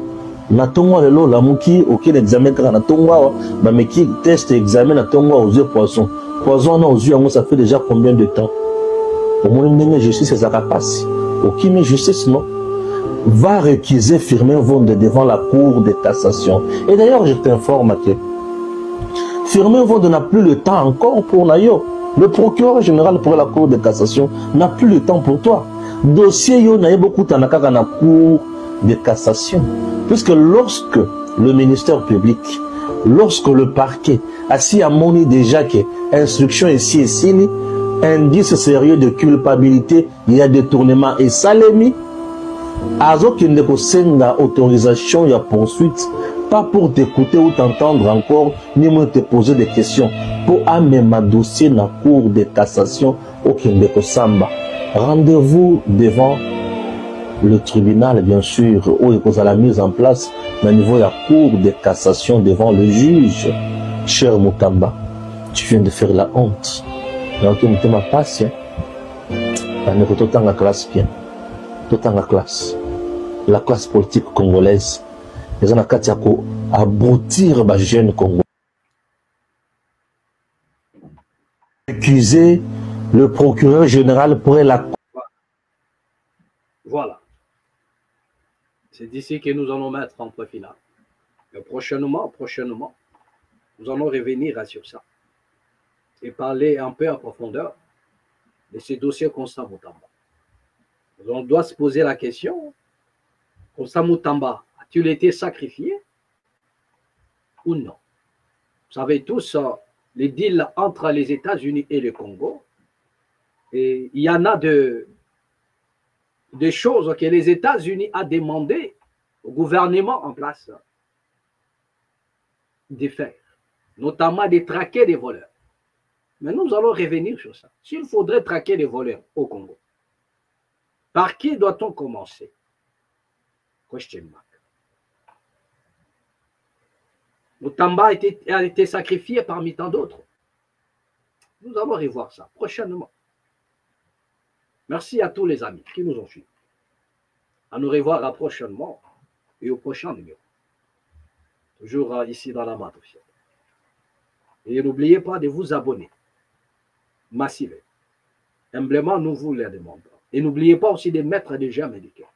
F: Natongwa lelo la Mouki auquel examen car Natongwa Bameki test examen Natongwa aux yeux poison. Poison aux yeux, ça fait déjà combien de temps? Au moins une justice ça passe. Aucune justice non. Va récuser Firmin Vonde devant la Cour de cassation. Et d'ailleurs, je t'informe que Firmin Vonde n'a plus le temps encore pour Nayo. Le procureur général pour la Cour de cassation n'a plus le temps pour toi. Dossier yo n'a beaucoup de na Cour de cassation. Puisque lorsque le ministère public, lorsque le parquet a si amoni déjà que instruction ici et ici, indice sérieux de culpabilité, il y a détournement et salémi, azokende kosenga autorisation ya poursuite, pas pour t'écouter ou t'entendre encore, ni même te poser des questions, pour amener un dossier dans la cour de cassation au Kendeko Samba. Rendez-vous devant le tribunal, bien sûr, où il y a la mise en place au niveau de la cour de cassation devant le juge. Cher Mutamba, tu viens de faire la honte. Donc, tu m'as passé. Tu as la classe bien. Tu as la classe. La classe politique congolaise. Les gens ont abrutir les jeunes congolais. Accuser le procureur général pour la...
B: Voilà. C'est d'ici que nous allons mettre en point final. Et prochainement, nous allons revenir sur ça et parler un peu en profondeur de ces dossiers Constant Mutamba. On doit se poser la question, Constant Mutamba a-t-il été sacrifié ou non? Vous savez tous les deals entre les États-Unis et le Congo. Et il y en a des choses que les États-Unis ont demandé au gouvernement en place de faire, notamment de traquer des voleurs. Mais nous allons revenir sur ça. S'il faudrait traquer les voleurs au Congo, par qui doit-on commencer? Question mark. Mutamba a été sacrifié parmi tant d'autres. Nous allons revoir ça prochainement. Merci à tous les amis qui nous ont suivis. À nous revoir prochainement et au prochain numéro. Toujours ici dans la Mat officielle. Et n'oubliez pas de vous abonner massivement. Humblement, nous vous le demandons. Et n'oubliez pas aussi de mettre des j'aime et des cœurs.